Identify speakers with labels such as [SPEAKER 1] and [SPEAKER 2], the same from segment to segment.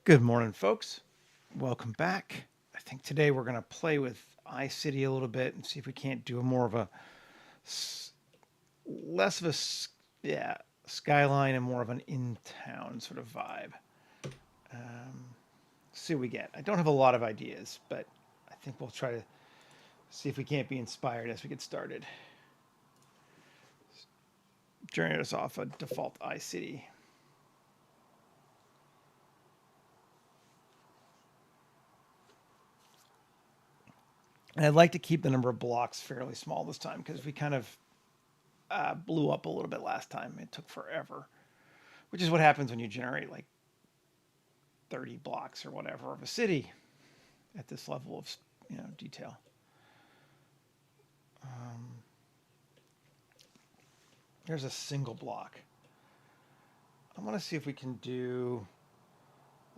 [SPEAKER 1] Good morning, folks. Welcome back. I think today we're going to play with iCity a little bit and see if we can't do a more of a less of a yeah skyline and more of an in-town sort of vibe. Um, See what we get. I don't have a lot of ideas, but I think we'll try to see if we can't be inspired as we get started. Journey us off a default iCity. And I'd like to keep the number of blocks fairly small this time because we kind of blew up a little bit last time. It took forever, which is what happens when you generate like 30 blocks or whatever of a city at this level of detail. Um, Here's a single block. I want to see if we can do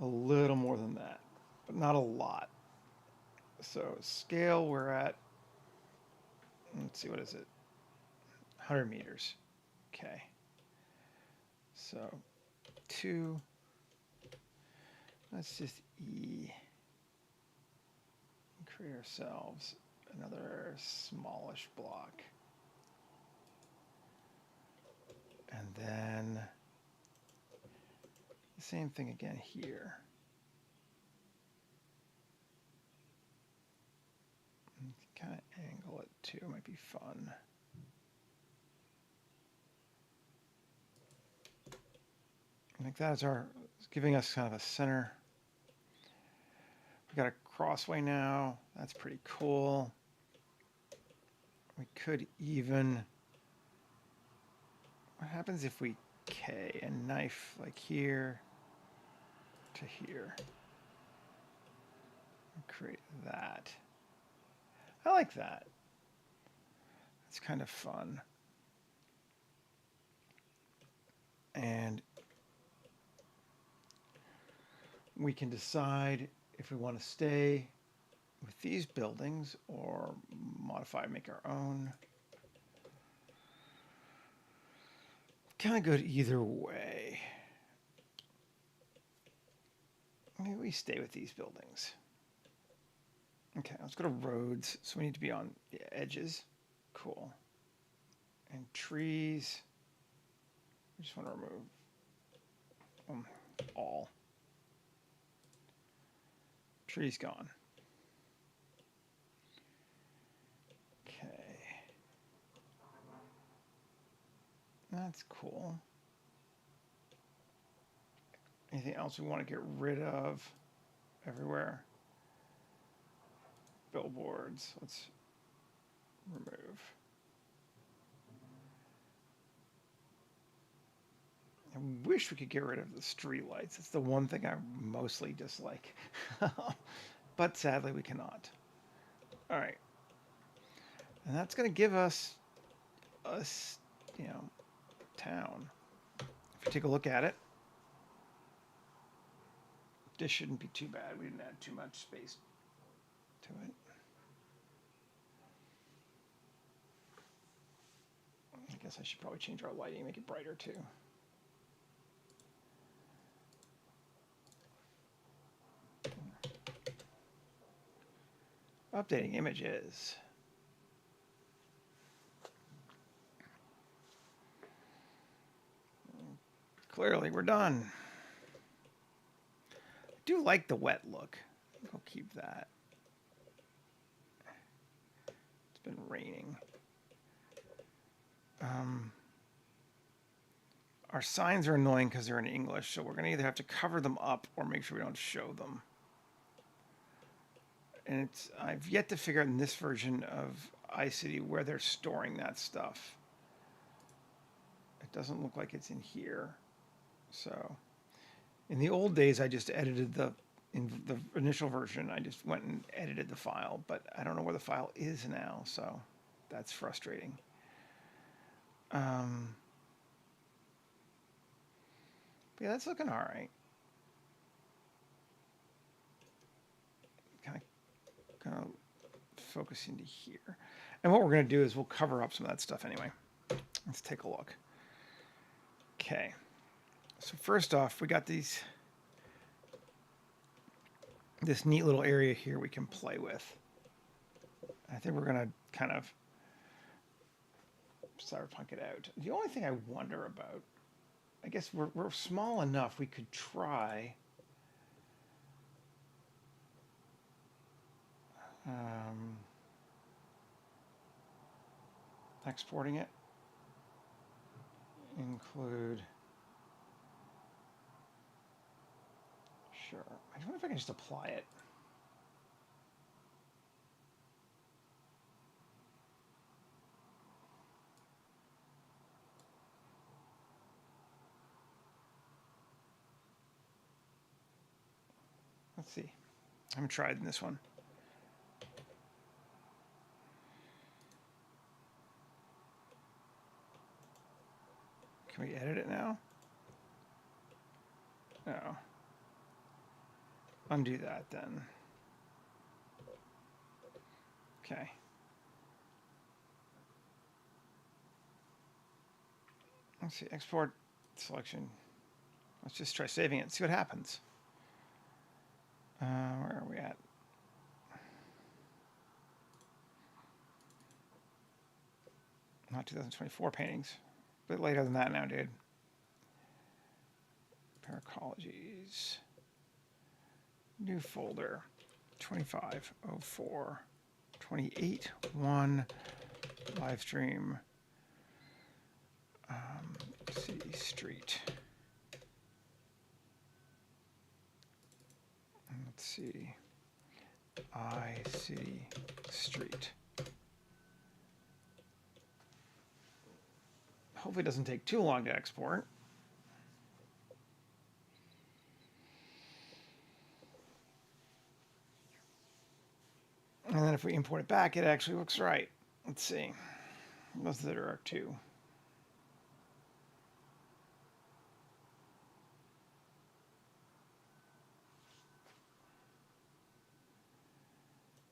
[SPEAKER 1] a little more than that, but not a lot. So scale, we're at, let's see, what is it? 100 meters. Okay. So 2, let's just create ourselves another smallish block. And then the same thing again here. Kind of angle it too, might be fun. Like that is it's giving us kind of a center. We got a crossway now. That's pretty cool. We could even, what happens if we K and knife like here to here? Create that. I like that. It's kind of fun. And we can decide if we want to stay with these buildings or modify, make our own. Kind of good either way. Maybe we stay with these buildings. Okay, let's go to roads. So we need to be on the edges. Cool. And trees. I just want to remove all. Trees gone. Okay. That's cool. Anything else we want to get rid of everywhere? Billboards. Let's remove. I wish we could get rid of the street lights. It's the one thing I mostly dislike. But sadly, we cannot. All right. And that's going to give us a, town. If you take a look at it, this shouldn't be too bad. We didn't add too much space to it. I guess I should probably change our lighting, make it brighter too. Updating images. Clearly, we're done. I do like the wet look. I'll keep that. It's been raining. Our signs are annoying because they're in English, so we're going to either have to cover them up or make sure we don't show them. And I've yet to figure out in this version of iCity where they're storing that stuff. It doesn't look like it's in here. So in the old days, I just edited in the initial version, I just went and edited the file, but I don't know where the file is now, so that's frustrating. Yeah, that's looking all right. Kind of focus into here. And what we're going to do is we'll cover up some of that stuff anyway. Let's take a look. Okay. So first off, we got these this neat little area here we can play with. I think we're going to kind of cyberpunk it out. The only thing I wonder about, I guess we're small enough we could try exporting it. Include. Sure. I wonder if I can just apply it. Let's see. I haven't tried this one. Can we edit it now? No. Undo that then. Okay. Let's see. Export selection. Let's just try saving it and see what happens. Where are we at? Not 2024 paintings. A bit later than that now, dude. Paracologies. New folder. 2504. 28.1. Live stream. City Street. Let's see. City Street. Hopefully it doesn't take too long to export. And then if we import it back, it actually looks right. Let's see. Most of there are two.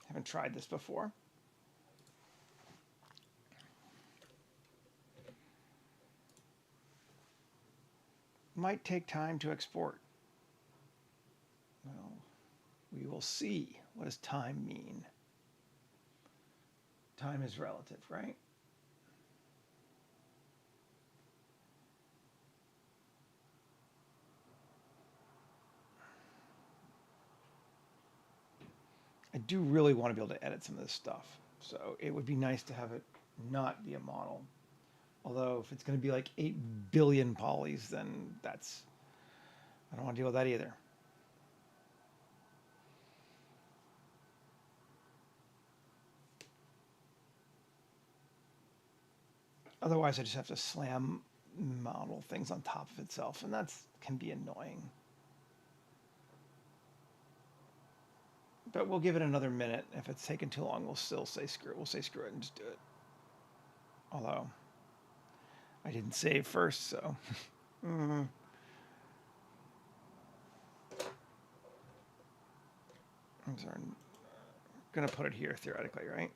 [SPEAKER 1] Haven't tried this before. Might take time to export. Well, we will see. What does time mean? Time is relative, right? I do really want to be able to edit some of this stuff. So it would be nice to have it not be a model. Although if it's going to be like 8 billion polys, then that's, I don't want to deal with that either. Otherwise, I just have to slam model things on top of itself, and that can be annoying. But we'll give it another minute. If it's taken too long, we'll still say screw it. We'll say screw it and just do it. Although, I didn't save first, so. I'm sorry. I'm going to put it here, theoretically, right?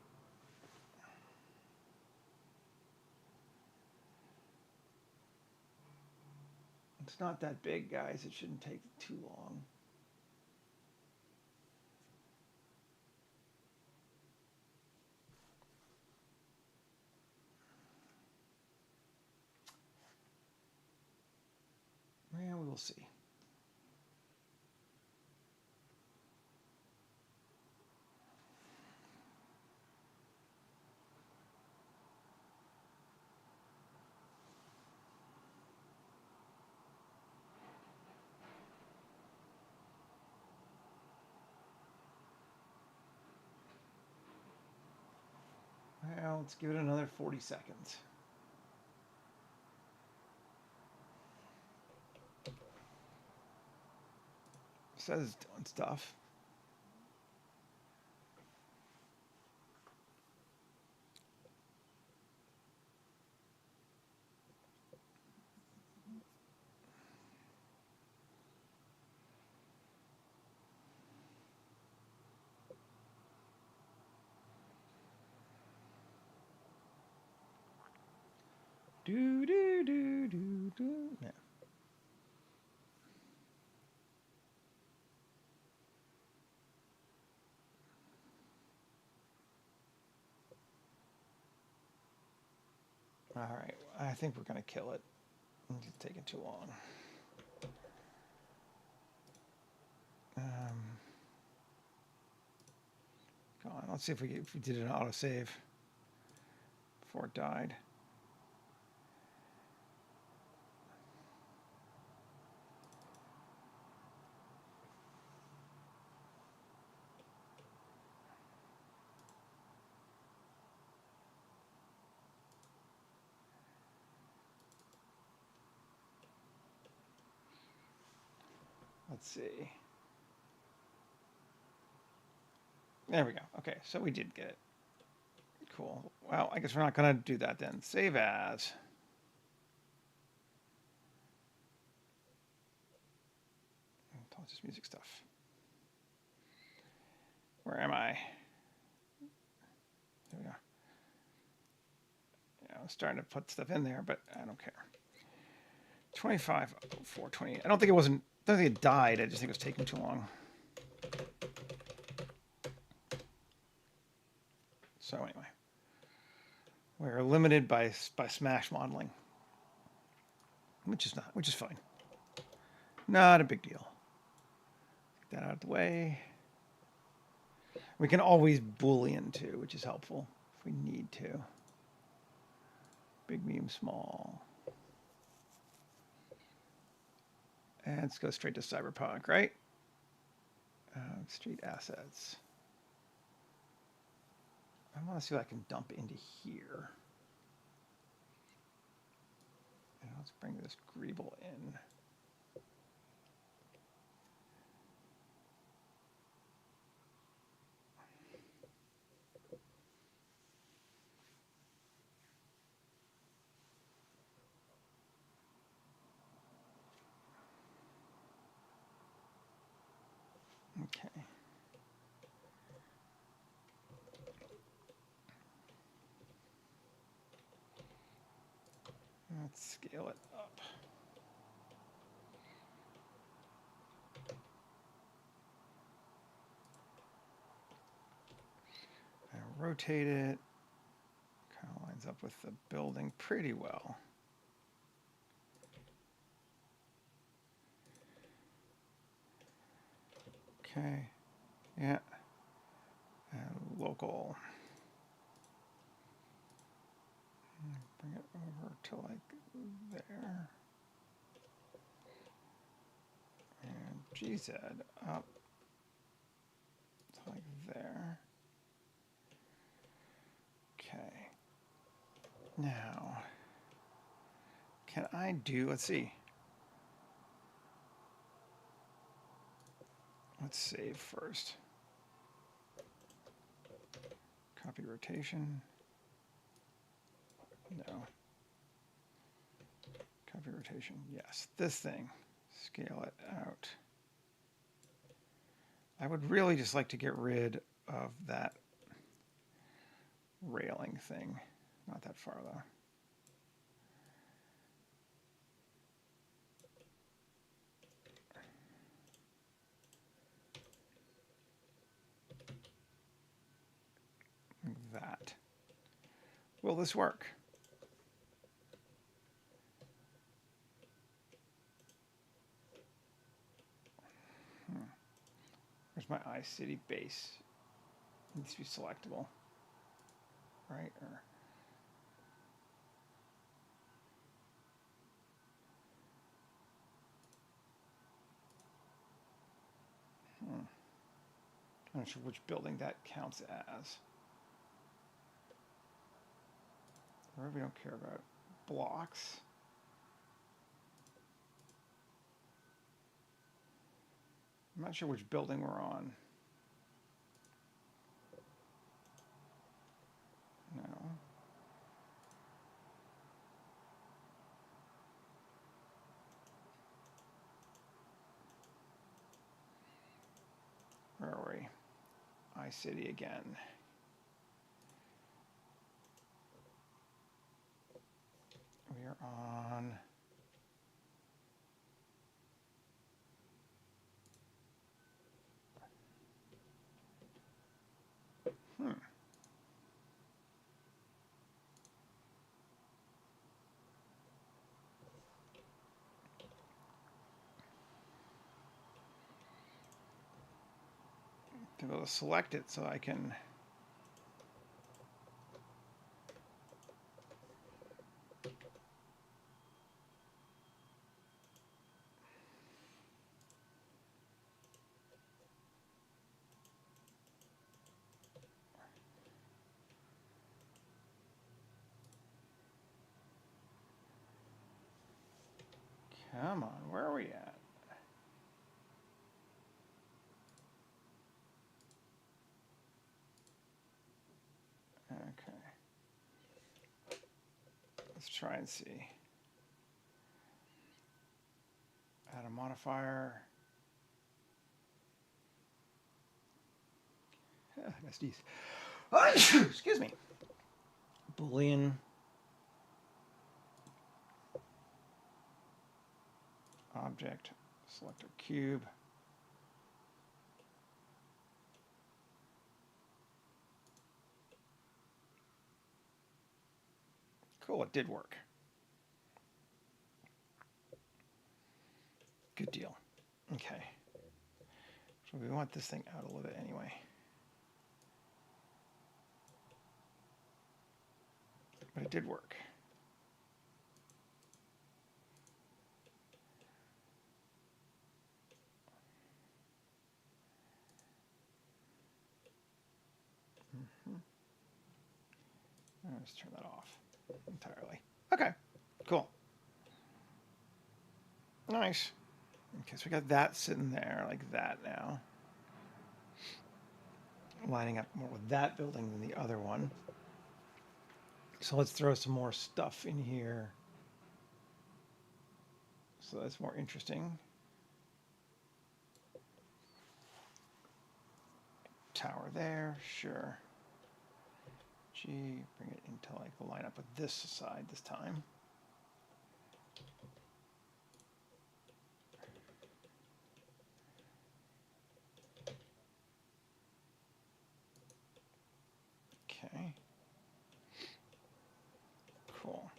[SPEAKER 1] It's not that big, guys. It shouldn't take too long. Well, we will see. Well, let's give it another 40 seconds. It says it's doing stuff. Do do do do do. Yeah. All right, I think we're going to kill it. It's taking too long. Go on. Let's see if we did an autosave before it died. Let's see. There we go. Okay, so we did get it. Cool. Well, I guess we're not going to do that then. Save as. It's just music stuff. Where am I? There we go. Yeah, I was starting to put stuff in there, but I don't care. 25, 420. I don't think it died. I just think it was taking too long. So anyway, we're limited by Smash modeling, which is fine. Not a big deal. Get that out of the way. We can always Boolean too, which is helpful if we need to. Big, medium, small. And let's go straight to Cyberpunk, right? Street assets. I want to see what I can dump into here. And let's bring this Greeble in. Okay. Let's scale it up. And rotate it. Kind of lines up with the building pretty well. Okay. Yeah. And local. Bring it over to like there. And GZ up to like there. Okay. Now, can I do, let's see. Let's save first. Copy rotation. No. Copy rotation. Yes. This thing. Scale it out. I would really just like to get rid of that railing thing. Not that far though. That. Will this work? Where's my iCity base? It needs to be selectable, right? Or I'm not sure which building that counts as. Or we don't care about blocks. I'm not sure which building we're on. No. Where are we? iCity again. We are on. to be able to select it so I can come on, where are we at? Okay. Let's try and see. Add a modifier. SDs. Excuse me. Boolean. Object. Selector cube. Cool, it did work. Good deal. Okay. So we want this thing out a little bit anyway. But it did work. Let's turn that off entirely. Okay, cool. Nice. Okay, so we got that sitting there like that now. Lining up more with that building than the other one. So let's throw some more stuff in here. So that's more interesting. Tower there, sure. G, bring it into like the line up with this side this time. Okay. Cool.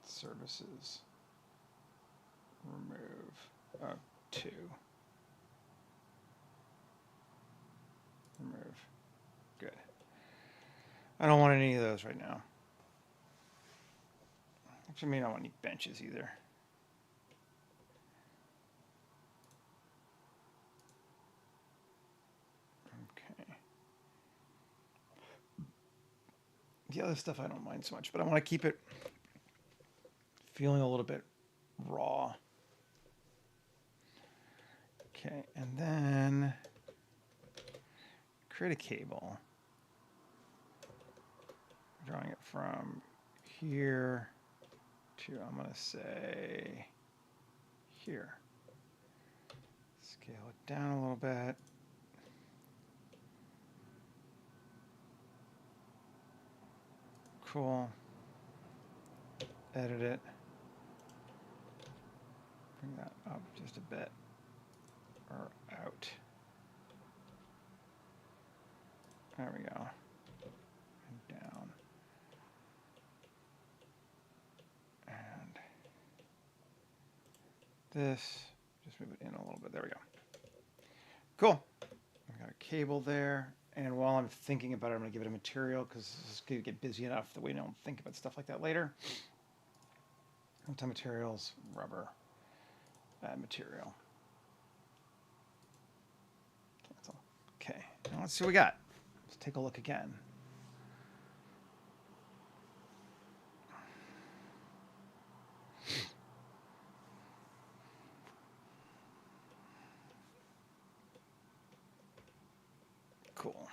[SPEAKER 1] Services. Remove 2. Remove. Good. I don't want any of those right now. Actually, I may not want any benches either. Okay. The other stuff I don't mind so much, but I want to keep it feeling a little bit raw. Okay, and then create a cable. Drawing it from here to, I'm going to say, here. Scale it down a little bit. Cool. Edit it. Bring that up just a bit. Or out. There we go. And down. And this, just move it in a little bit. There we go. Cool. I've got a cable there. And while I'm thinking about it, I'm going to give it a material because this is going to get busy enough that we don't think about stuff like that later. Into materials, rubber, add material. Cancel. Okay, now let's see what we got. Let's take a look again. Cool.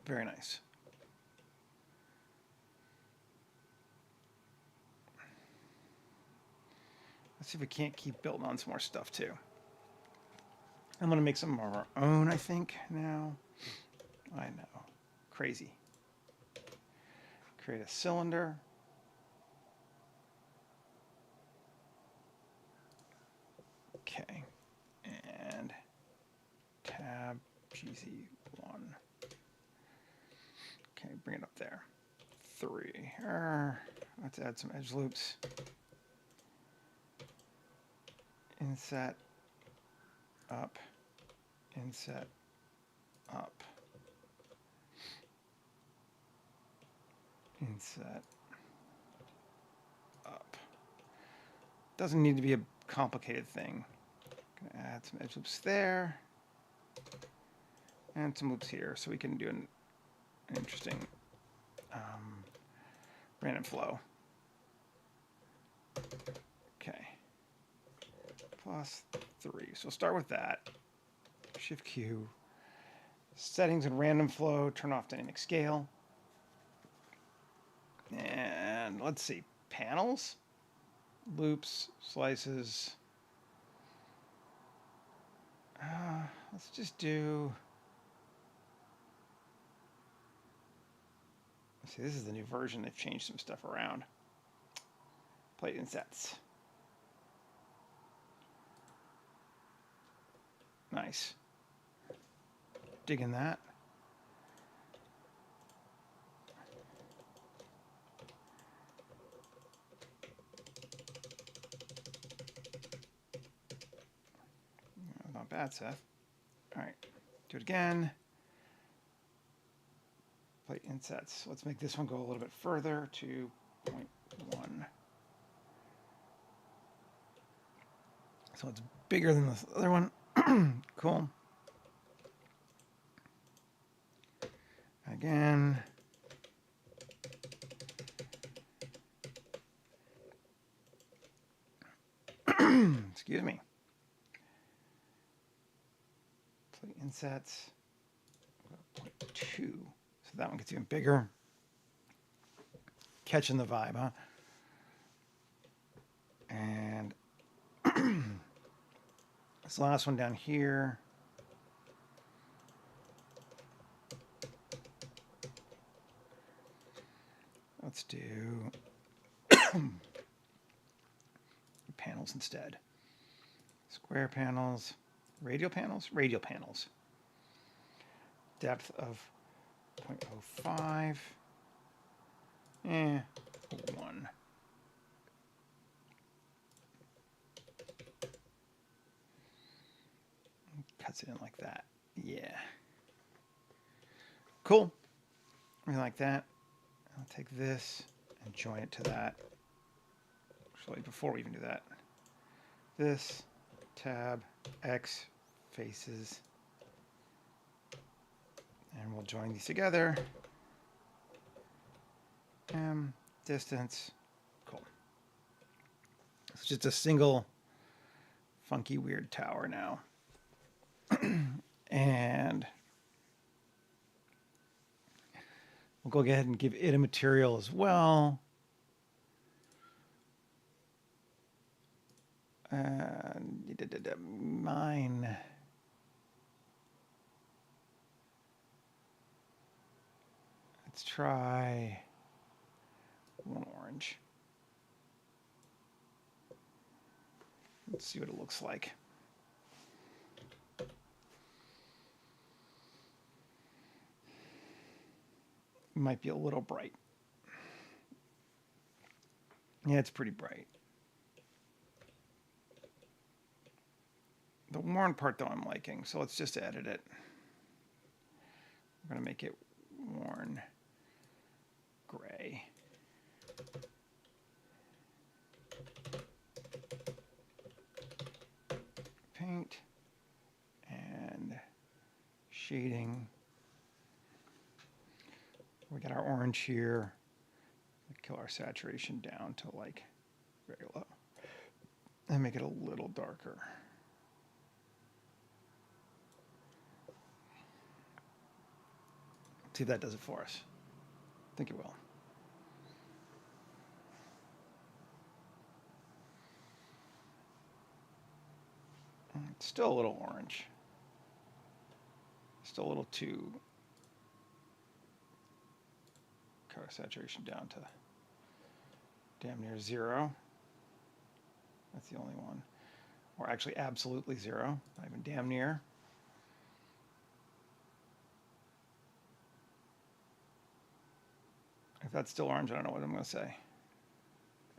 [SPEAKER 1] Very nice. Let's see if we can't keep building on some more stuff too. I'm going to make some of our own, I think, now. I know. Crazy. Create a cylinder. Okay, and tab GZ1. Okay, bring it up there. 3. Let's add some edge loops. Inset, up, inset, up, inset, up. Doesn't need to be a complicated thing. Gonna add some edge loops there, and some loops here, so we can do an interesting random flow. Okay, +3. So start with that. Shift Q. Settings and random flow. Turn off dynamic scale. And let's see, panels, loops, slices. Let's just do. See, this is the new version. They've changed some stuff around. Plate insets. Nice. Digging that. Not bad, Seth. All right, do it again. Plate insets. Let's make this one go a little bit further to 0.1. So it's bigger than this other one. Cool. Again. Excuse me. Plate insets. 0.2. So that one gets even bigger. Catching the vibe, huh? And this last one down here. Let's do panels instead. Square panels, radial panels, radial panels. Depth of 0.05. 1. Cuts it in like that. Yeah. Cool. Something like that. I'll take this and join it to that. Actually, before we even do that, this, tab, X, faces, and we'll join these together. Distance, cool. It's just a single funky weird tower now. And we'll go ahead and give it a material as well. Mine. Let's try one orange. Let's see what it looks like. Might be a little bright. Yeah, it's pretty bright. The worn part, though, I'm liking, so let's just edit it. We're going to make it worn gray. Paint and shading. We got our orange here. Kill our saturation down to like very low and make it a little darker. See if that does it for us. I think it will. It's still a little orange. Still a little too color saturation down to damn near 0. That's the only one. or actually absolutely 0, not even damn near. If that's still orange, I don't know what I'm going to say.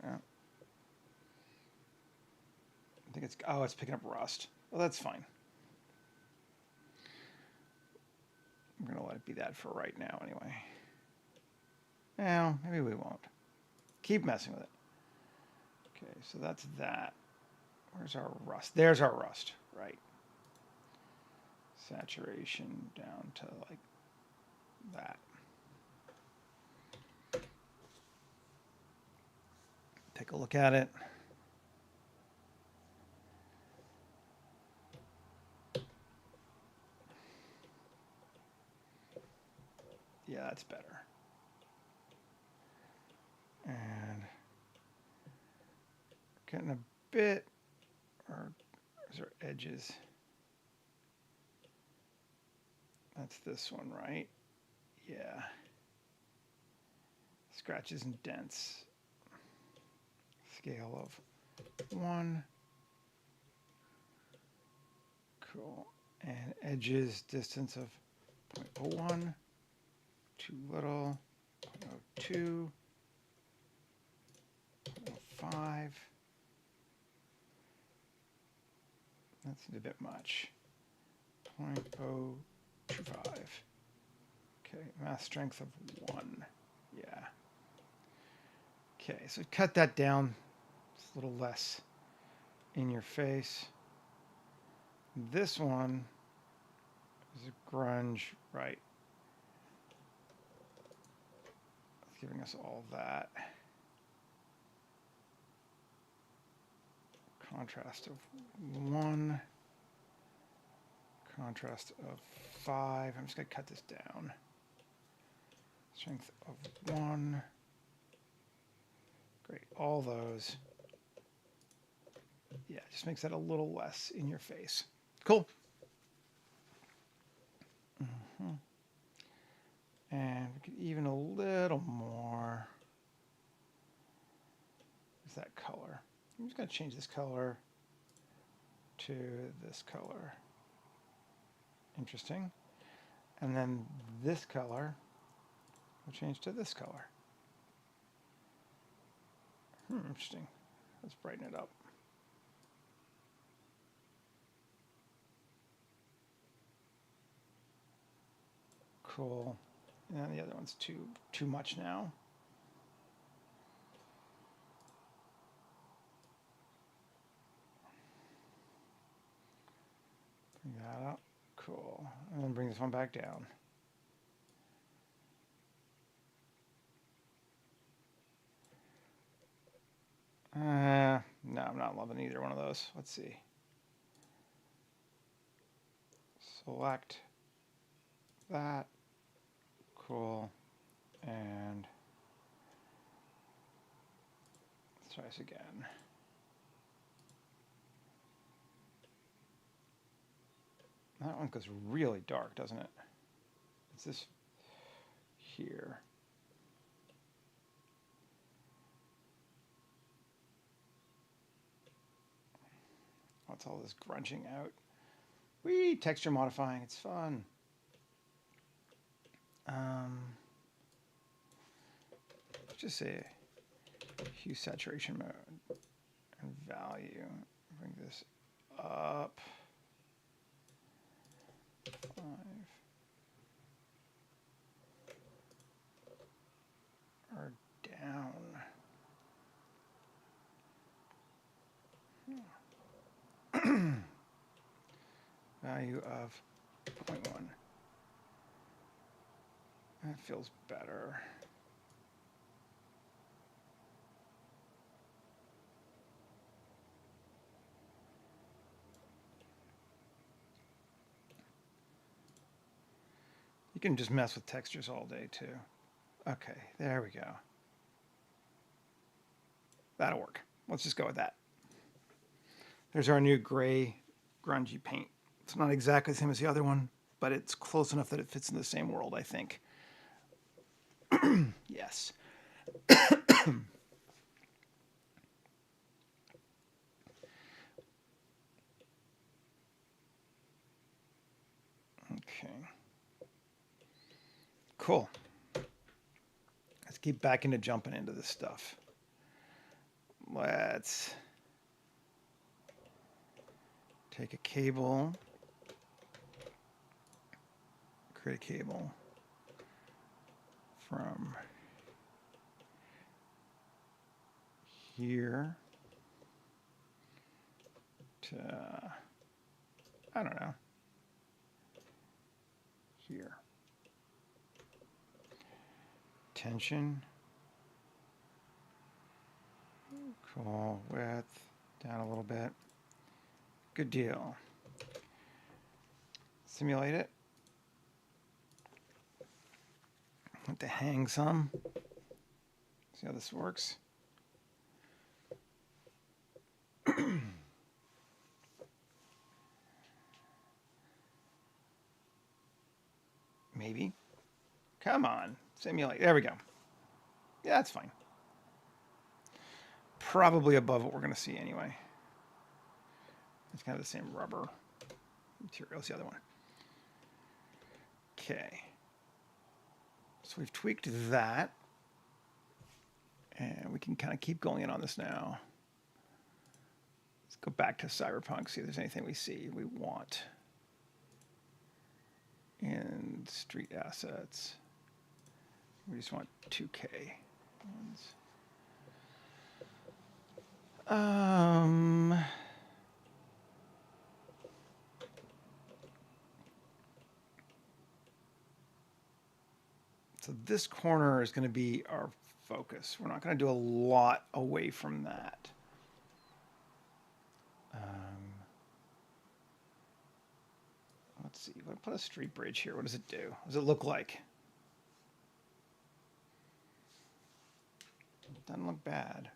[SPEAKER 1] Yeah. I think it's, oh, it's picking up rust. Well, that's fine. I'm going to let it be that for right now anyway. Well, maybe we won't. Keep messing with it. Okay, so that's that. Where's our rust? There's our rust, right. Saturation down to like that. Take a look at it. Yeah, that's better. And getting a bit, or is there edges? That's this one, right? Yeah. Scratches and dents. Scale of 1. Cool. And edges, distance of 0.01. Too little. 0.02. 0.05. That seems a bit much. 0.025. Okay, mass strength of 1. Yeah. Okay, so cut that down. It's a little less in your face. This one is a grunge, right? It's giving us all that. Contrast of 1. Contrast of 5. I'm just going to cut this down. Strength of 1. Great. All those. Yeah, just makes that a little less in your face. Cool. And we could even a little more. Is that color? I'm just going to change this color to this color. Interesting. And then this color will change to this color. Interesting. Let's brighten it up. Cool. And the other one's too much now. Bring that up. Cool. And then bring this one back down. No, I'm not loving either one of those. Let's see. Select that. Cool. And let's try this again. That one goes really dark, doesn't it? It's this here. What's all this grunching out? Whee! Texture modifying. It's fun. Just say hue saturation mode and value. Bring this up 5 or down. Value of 0.1. That feels better. You can just mess with textures all day too. Okay, there we go. That'll work. Let's just go with that. There's our new gray grungy paint. It's not exactly the same as the other one, but it's close enough that it fits in the same world, I think. Yes. cool. Let's keep back into jumping into this stuff. Let's take a cable, create a cable from here to, I don't know, here. Tension. Cool. Width down a little bit. Good deal. Simulate it. Let it hang some. See how this works. Maybe. Come on. Simulate. There we go. Yeah, that's fine. Probably above what we're going to see anyway. It's kind of the same rubber material as the other one. Okay. So we've tweaked that. And we can kind of keep going in on this now. Let's go back to Cyberpunk, see if there's anything we see we want. In street assets. We just want 2K ones. So this corner is going to be our focus. We're not going to do a lot away from that. Let's see. I'm going to put a street bridge here. What does it do? What does it look like? It doesn't look bad.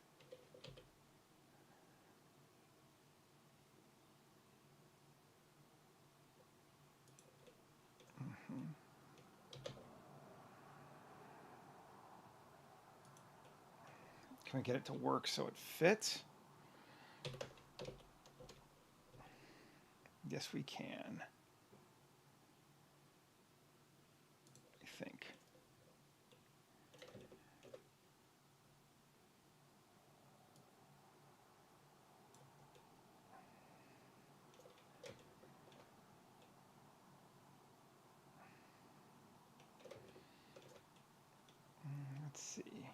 [SPEAKER 1] Can we get it to work so it fits? Yes, we can. I think. Let's see.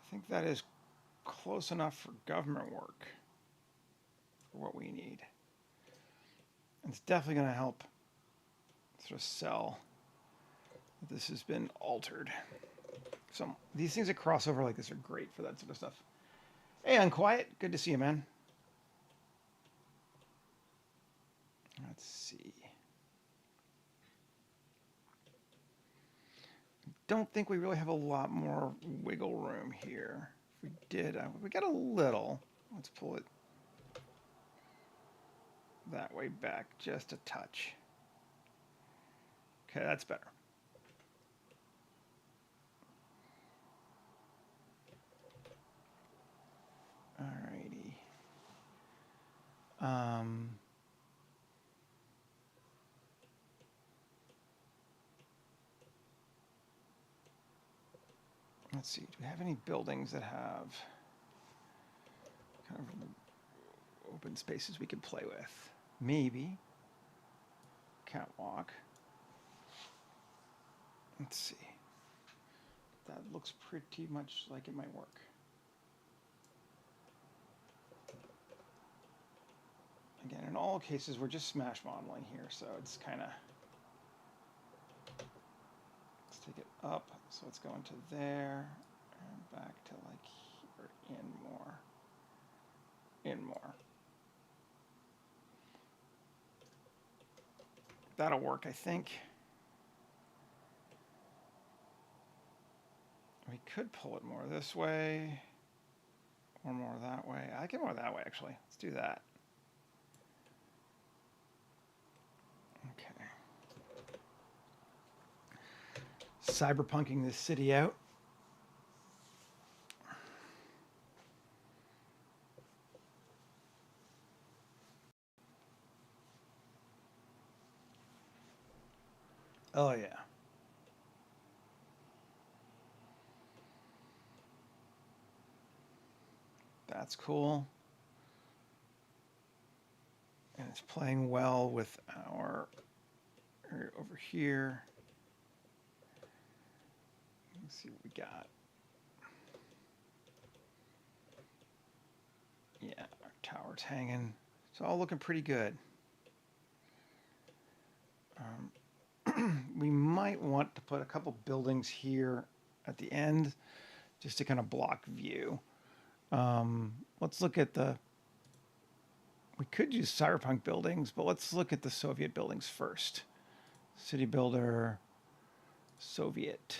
[SPEAKER 1] I think that is close enough for government work for what we need. It's definitely going to help sort of sell that this has been altered. So these things that cross over like this are great for that sort of stuff. Hey, Unquiet, good to see you, man. Let's see. Don't think we really have a lot more wiggle room here. If we did, we got a little. Let's pull it that way back just a touch. Okay, that's better. Alrighty. Let's see, do we have any buildings that have kind of open spaces we could play with? Maybe. Catwalk. Let's see. That looks pretty much like it might work. Again, in all cases, we're just smash modeling here, so it's kind of... Let's take it up, so it's going to there, and back to like here, in more. In more. That'll work, I think. We could pull it more this way, or more that way. I get more that way, actually. Let's do that. Okay. Cyberpunking this city out. Oh yeah. That's cool. And it's playing well with our area over here. Let's see what we got. Yeah, our tower's hanging. It's all looking pretty good. We might want to put a couple buildings here at the end just to kind of block view. Let's look at the. We could use cyberpunk buildings, but let's look at the Soviet buildings first. City builder, Soviet.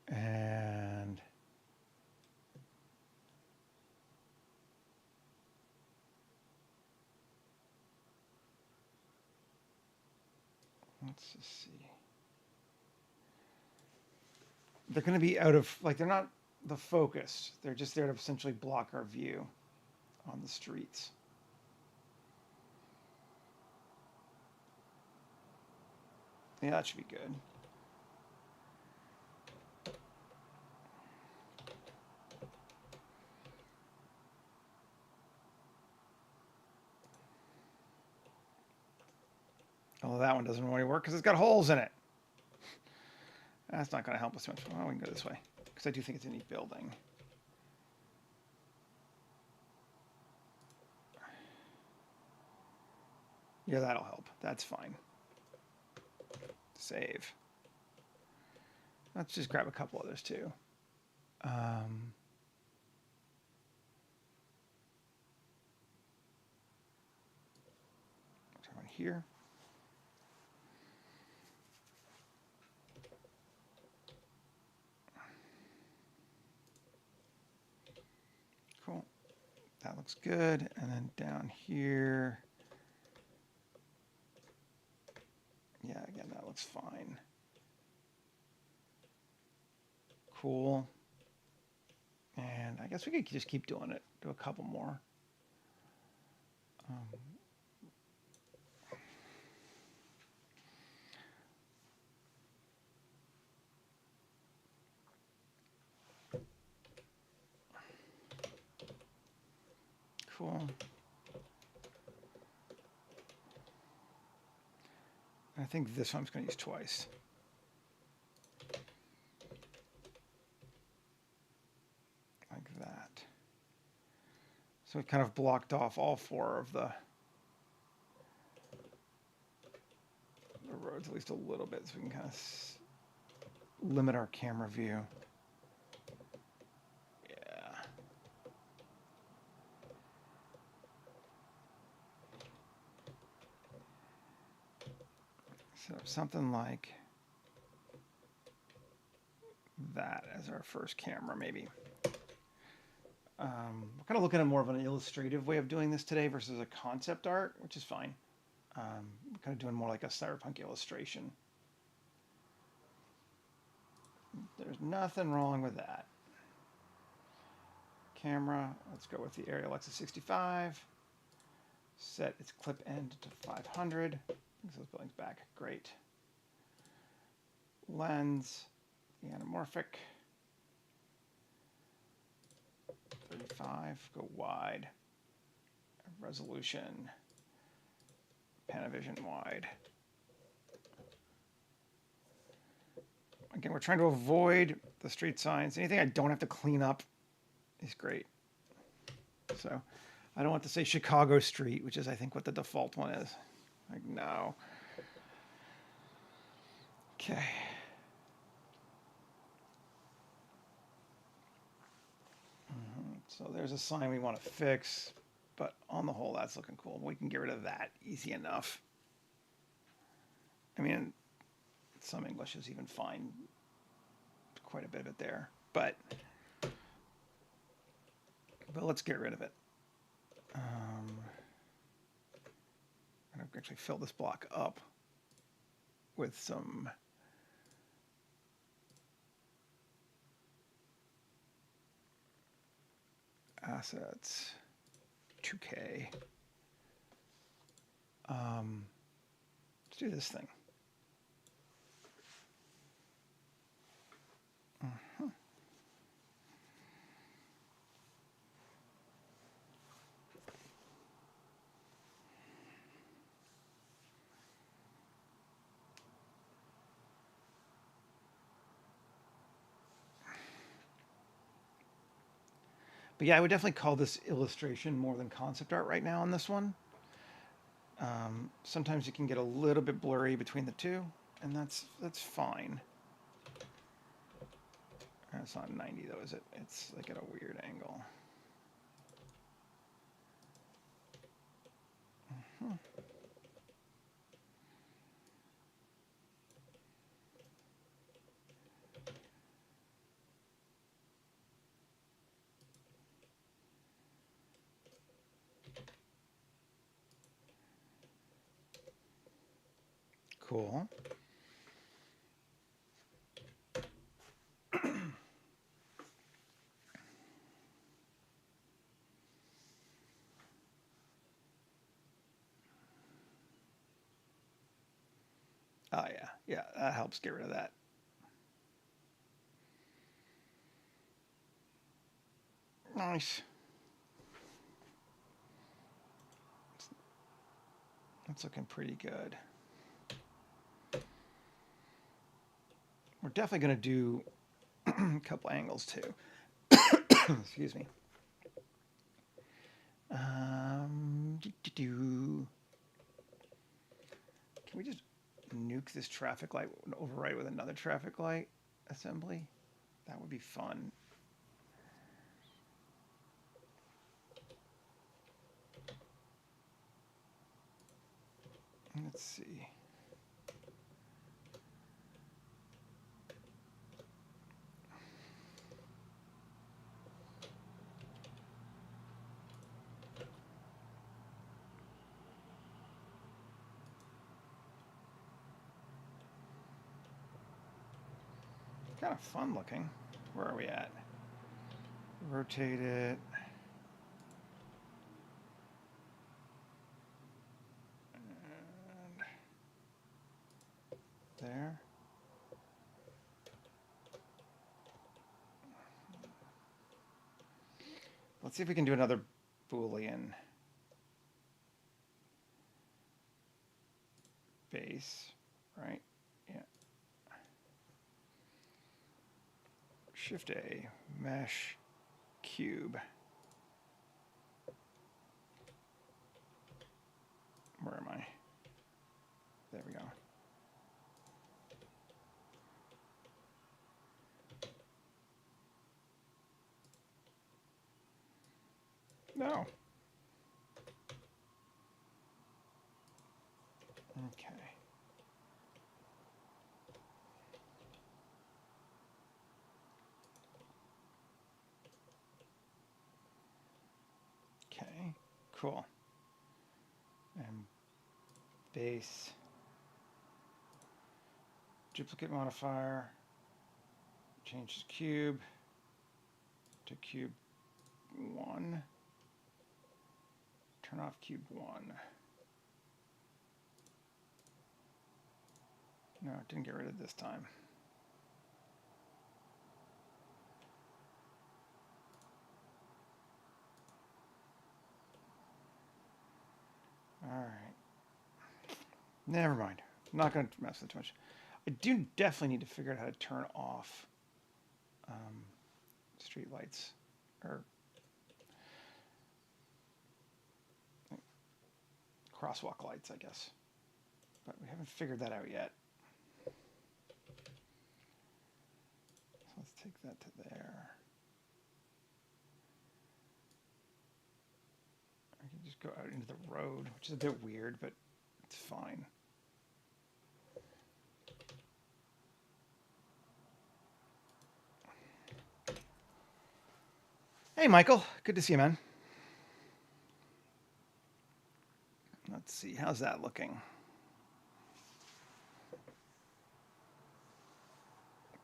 [SPEAKER 1] And let's just see. They're going to be out of, like, they're not the focus. They're just there to essentially block our view on the streets. Yeah, that should be good. Although that one doesn't really work because it's got holes in it. That's not going to help us much. Well, we can go this way because I do think it's a neat building. Yeah, that'll help. That's fine. Save. Let's just grab a couple others too. One here. Cool. That looks good. And then down here. Yeah, again, that looks fine. Cool. And I guess we could just keep doing it. Do a couple more. Cool. I think this one I'm going to use twice. Like that. So we've kind of blocked off all four of the roads at least a little bit so we can kind of limit our camera view. Yeah. So something like that as our first camera, maybe. We're kind of looking at more of an illustrative way of doing this today versus a concept art, which is fine. We're kind of doing more like a cyberpunk illustration. There's nothing wrong with that. Camera, let's go with the Arri Alexa 65. Set its clip end to 500. Brings those buildings back. Great. Lens, the anamorphic. 35, go wide. Resolution, Panavision wide. Again, we're trying to avoid the street signs. Anything I don't have to clean up is great. So I don't want to say Chicago Street, which is I think what the default one is. Like, no. Okay. So there's a sign we want to fix, but on the whole, that's looking cool. We can get rid of that easy enough. I mean, some English is even fine. Quite a bit of it there, but let's get rid of it. I'm going to actually fill this block up with some assets, 2K. do this thing. But yeah, I would definitely call this illustration more than concept art right now on this one. Sometimes you can get a little bit blurry between the two, and that's fine. It's not 90 though, is it? It's like at a weird angle. Cool. Oh yeah, yeah, that helps get rid of that. Nice. That's looking pretty good. We're definitely going to do a couple angles too. Excuse me. Can we just nuke this traffic light and overwrite with another traffic light assembly? That would be fun. Let's see. Kind of fun looking. Where are we at? Rotate it. And there. Let's see if we can do another Boolean base, right? Yeah. Shift A, mesh, cube. Where am I? There we go. No. Okay. Okay, cool. And base, duplicate modifier, change cube to cube 1. Turn off cube 1. No, it didn't get rid of it this time. All right. Never mind. I'm not going to mess with it too much. I do definitely need to figure out how to turn off street lights or crosswalk lights, I guess. But we haven't figured that out yet. So let's take that to there. I can just go out into the road, which is a bit weird, but it's fine. Hey, Michael. Good to see you, man. Let's see. How's that looking?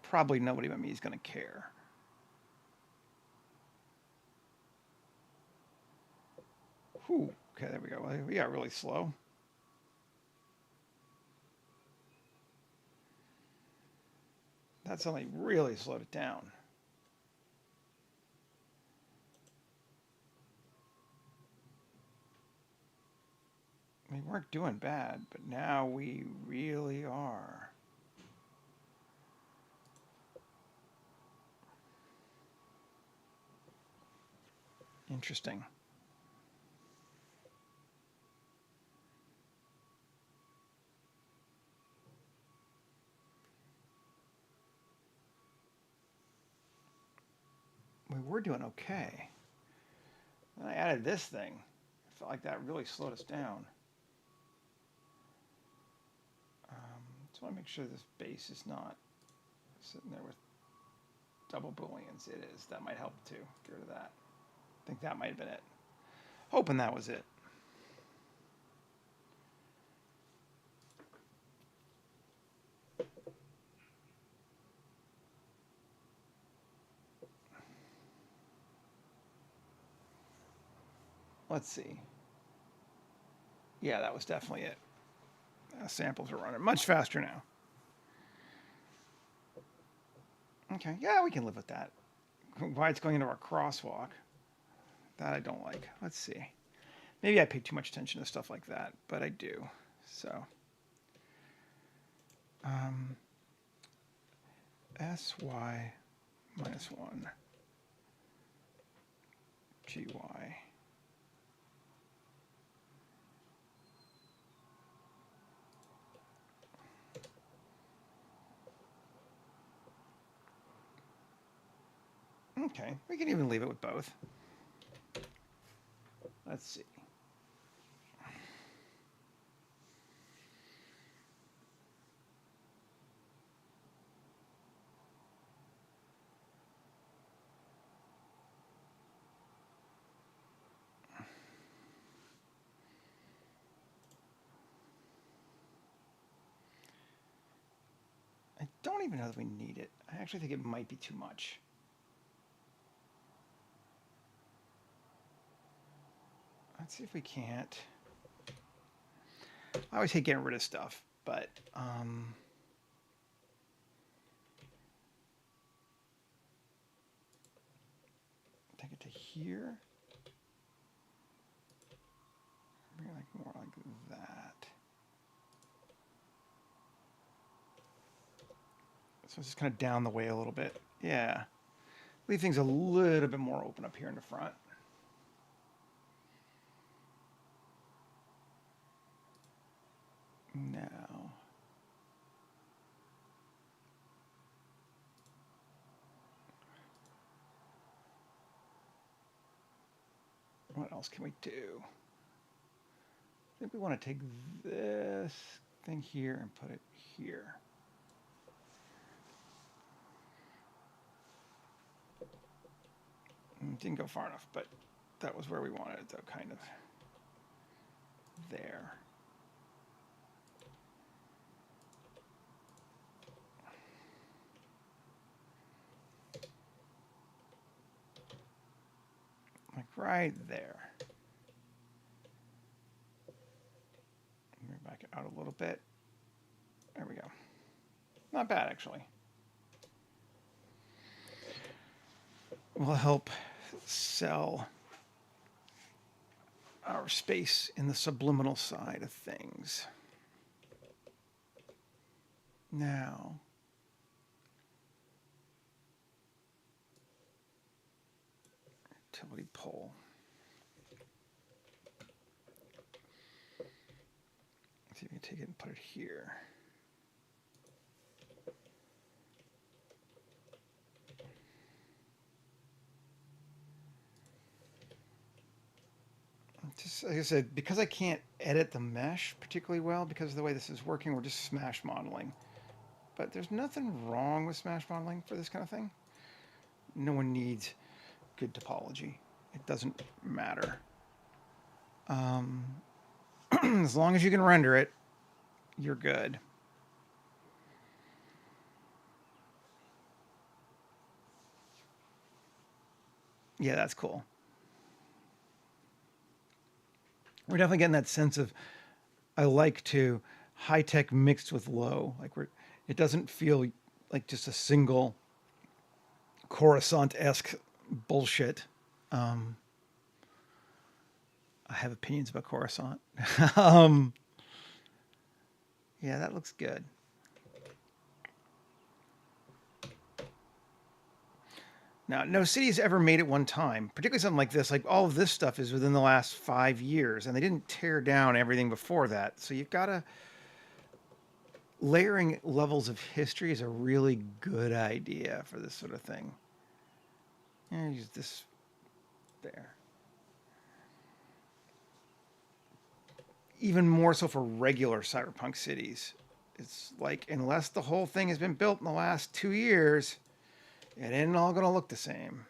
[SPEAKER 1] Probably nobody but me is going to care. Whew. Okay, there we go. We got really slow. That suddenly really slowed it down. We weren't doing bad, but now we really are. Interesting. We were doing okay. Then I added this thing. I felt like that really slowed us down. Just want to make sure this base is not sitting there with double booleans. It is. That might help too. Get rid of that. I think that might have been it. Hoping that was it. Let's see. Yeah, that was definitely it. Samples are running much faster now. Okay, yeah, we can live with that. Why it's going into our crosswalk, that I don't like. Let's see. Maybe I pay too much attention to stuff like that, but I do. So, sy minus 1 gy. Okay, we can even leave it with both. Let's see. I don't even know that we need it. I actually think it might be too much. Let's see if we can't. I always hate getting rid of stuff, but take it to here. Bring it like more like that. So it's just kind of down the way a little bit. Yeah. Leave things a little bit more open up here in the front. Now, what else can we do? I think we want to take this thing here and put it here. Didn't go far enough, but that was where we wanted it, though, kind of there. Like right there. Bring back it out a little bit. There we go. Not bad, actually. Will help sell our space in the subliminal side of things. Now, utility pole. Let's see if we can take it and put it here. Just like I said, because I can't edit the mesh particularly well because of the way this is working, we're just smash modeling. But there's nothing wrong with smash modeling for this kind of thing. No one needs good topology. It doesn't matter. As long as you can render it, you're good. Yeah, that's cool. We're definitely getting that sense of, I like to high tech mixed with low. Like it doesn't feel like just a single Coruscant-esque bullshit. Um, I have opinions about Coruscant. um, yeah, that looks good. Now, no city's ever made it one time, particularly something like this. Like all of this stuff is within the last 5 years, and they didn't tear down everything before that. So you've got to layering levels of history is a really good idea for this sort of thing. Yeah, use this there. Even more so for regular cyberpunk cities. It's like unless the whole thing has been built in the last 2 years, it ain't all gonna look the same.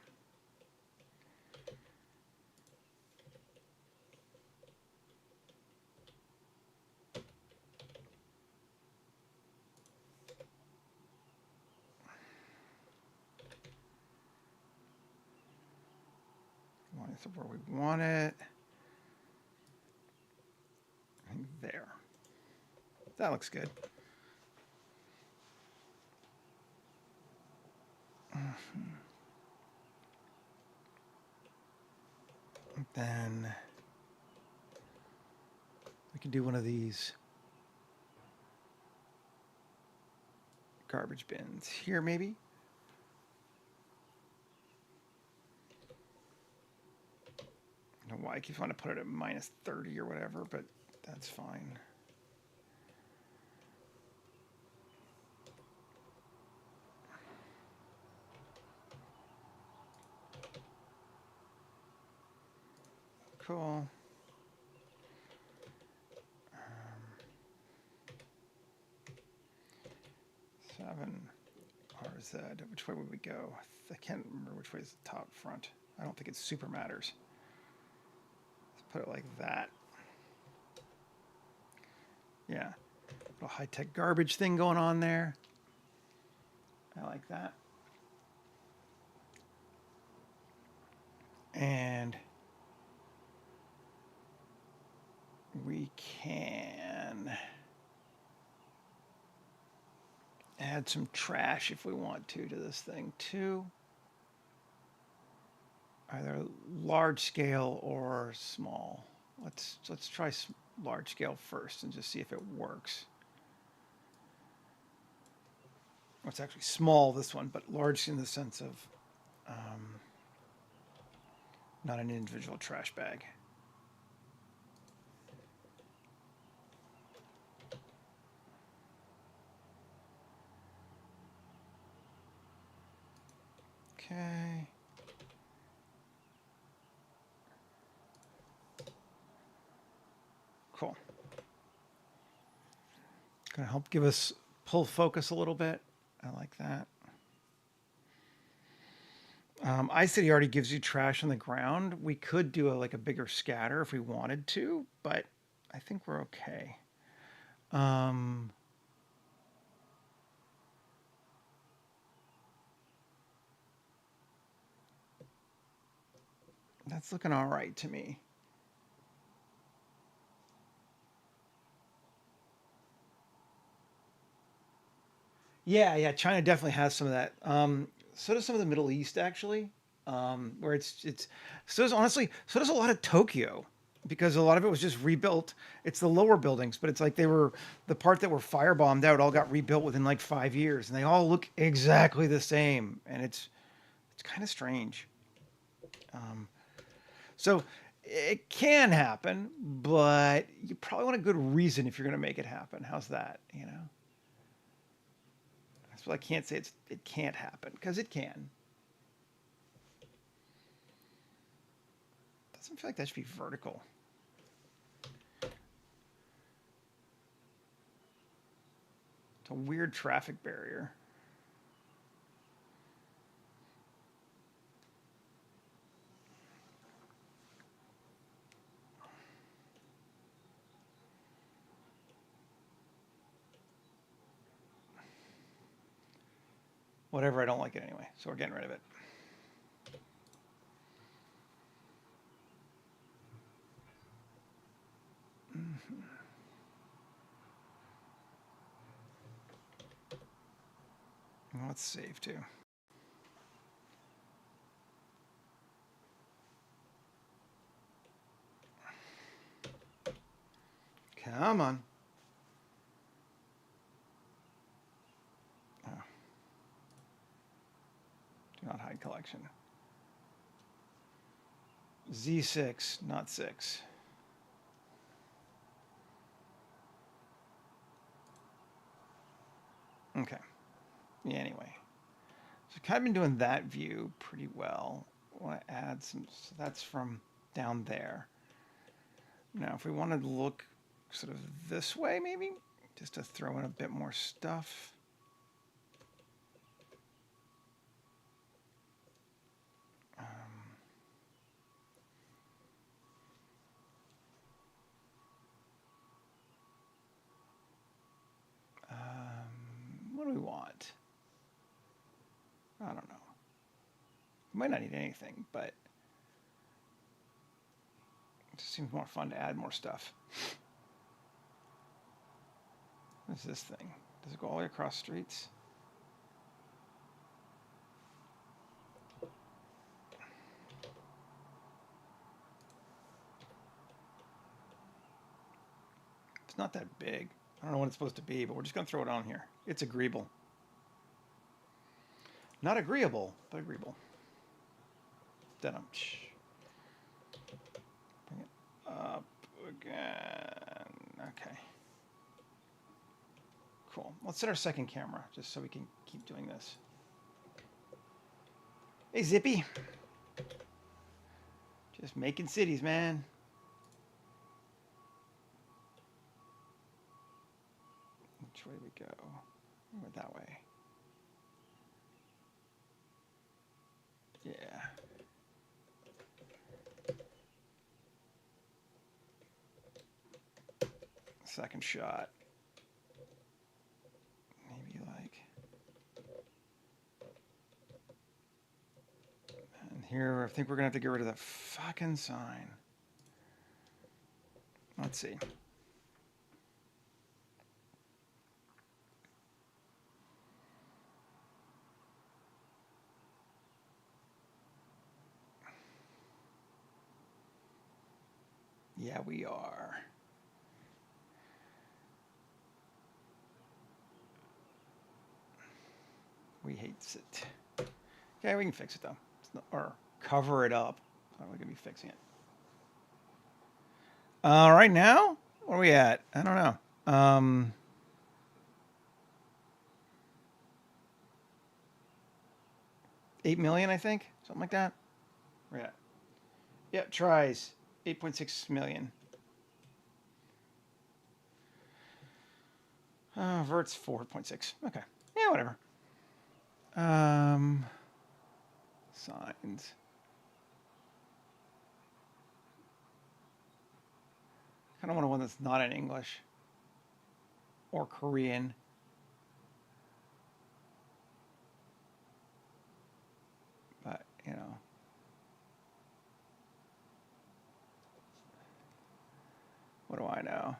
[SPEAKER 1] This is where we want it. And there. That looks good. Then we can do one of these garbage bins here, maybe. I don't know why I keep wanting to put it at minus 30 or whatever, but that's fine. Cool. 7 RZ. Which way would we go? I can't remember which way is the top front. I don't think it super matters. Let's put it like that. Yeah. Little high-tech garbage thing going on there. I like that. And we can add some trash if we want to this thing too. Either large scale or small. Let's try large scale first and just see if it works. Well, it's actually small, this one, but large in the sense of not an individual trash bag. Okay. Cool. Gonna help give us pull focus a little bit. I like that. iCity already gives you trash on the ground. We could do like a bigger scatter if we wanted to, but I think we're okay. That's looking all right to me. Yeah, China definitely has some of that. So does some of the Middle East actually, where it's so does honestly so does a lot of Tokyo because a lot of it was just rebuilt. It's the lower buildings, but it's like they were the part that were firebombed out all got rebuilt within like 5 years, and they all look exactly the same, and it's kind of strange. So it can happen, but you probably want a good reason if you're going to make it happen. How's that? You know. So I can't say it can't happen because it can. Doesn't feel like that should be vertical. It's a weird traffic barrier. Whatever, I don't like it anyway, so we're getting rid of it. Let's save too. Come on. Oh. Do not hide collection. Z6, not 6. Okay. Yeah, anyway. So I've kind of been doing that view pretty well. I want to add some, so that's from down there. Now, if we wanted to look sort of this way, maybe, just to throw in a bit more stuff. What do we want? I don't know. We might not need anything, but it just seems more fun to add more stuff. What's this thing? Does it go all the way across streets? It's not that big. I don't know what it's supposed to be, but we're just going to throw it on here. It's agreeable. Not agreeable, but agreeable. Then bring it up again. Okay. Cool. Let's set our second camera just so we can keep doing this. Hey, Zippy. Just making cities, man. Which way do we go? We went that way. Yeah. Second shot. Maybe like. And here, I think we're going to have to get rid of that fucking sign. Let's see. Yeah, we are. We hate it. Okay, we can fix it though. Or cover it up. How are we going to be fixing it? Right now, where are we at? I don't know. 8 million, I think, something like that. Yeah. Yeah, tries 8.6 million. Vert's 4.6. Okay. Yeah, whatever. Signs. Kind of want one that's not in English or Korean. But, you know. What do I know?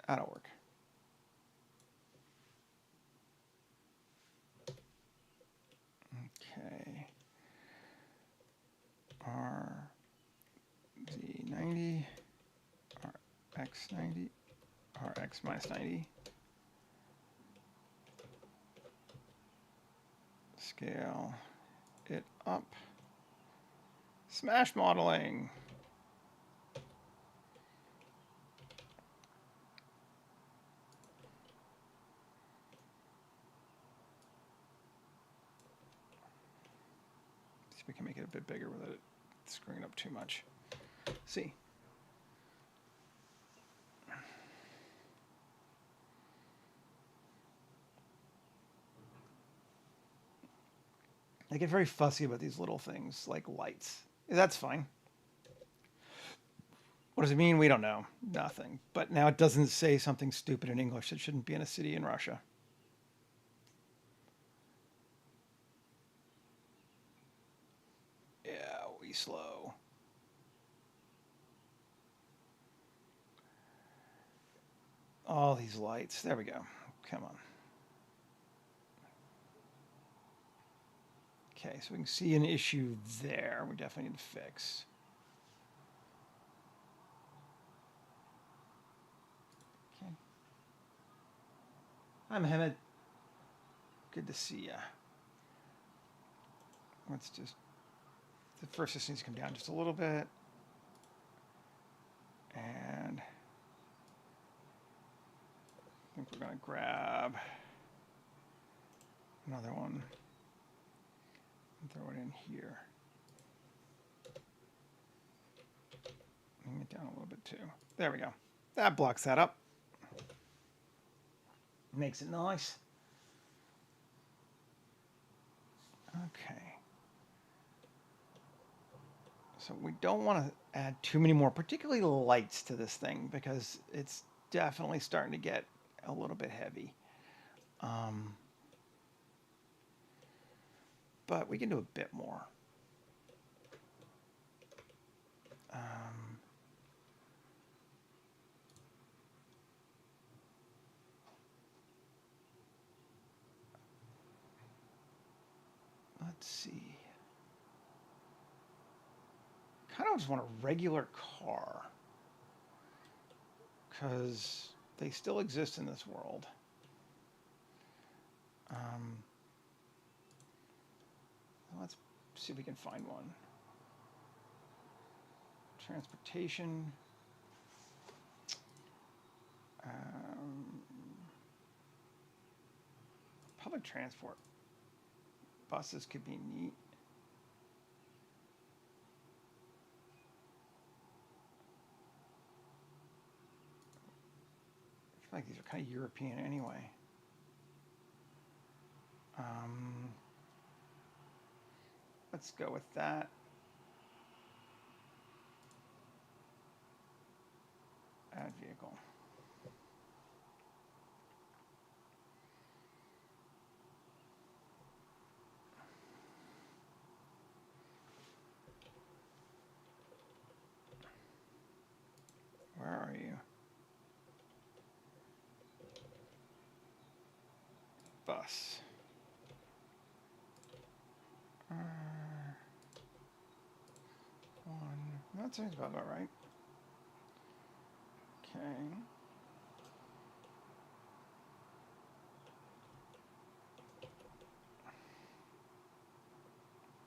[SPEAKER 1] That'll work. Okay. RZ90, RX90, RX minus 90. Scale it up. Smash modeling. See if we can make it a bit bigger without it screwing it up too much. See. I get very fussy about these little things like lights. That's fine. What does it mean? We don't know. Nothing. But now it doesn't say something stupid in English that shouldn't be in a city in Russia. Yeah, we slow. all these lights. There we go. Come on. Okay, so we can see an issue there. We definitely need to fix. Okay. Hi, Mohammed. Good to see ya. Let's just, the first this needs to come down just a little bit. And I think we're going to grab another one and throw it in here. Bring it down a little bit too. There we go. That blocks that up. Makes it nice. Okay. So we don't want to add too many more, particularly lights to this thing, because it's definitely starting to get a little bit heavy. But we can do a bit more. Let's see. Kind of just want a regular car, because they still exist in this world. Let's see if we can find one. Transportation. Public transport. Buses could be neat. I feel like these are kind of European anyway. Let's go with that. Add vehicle. Where are you? Bus. One. That sounds about right. Okay.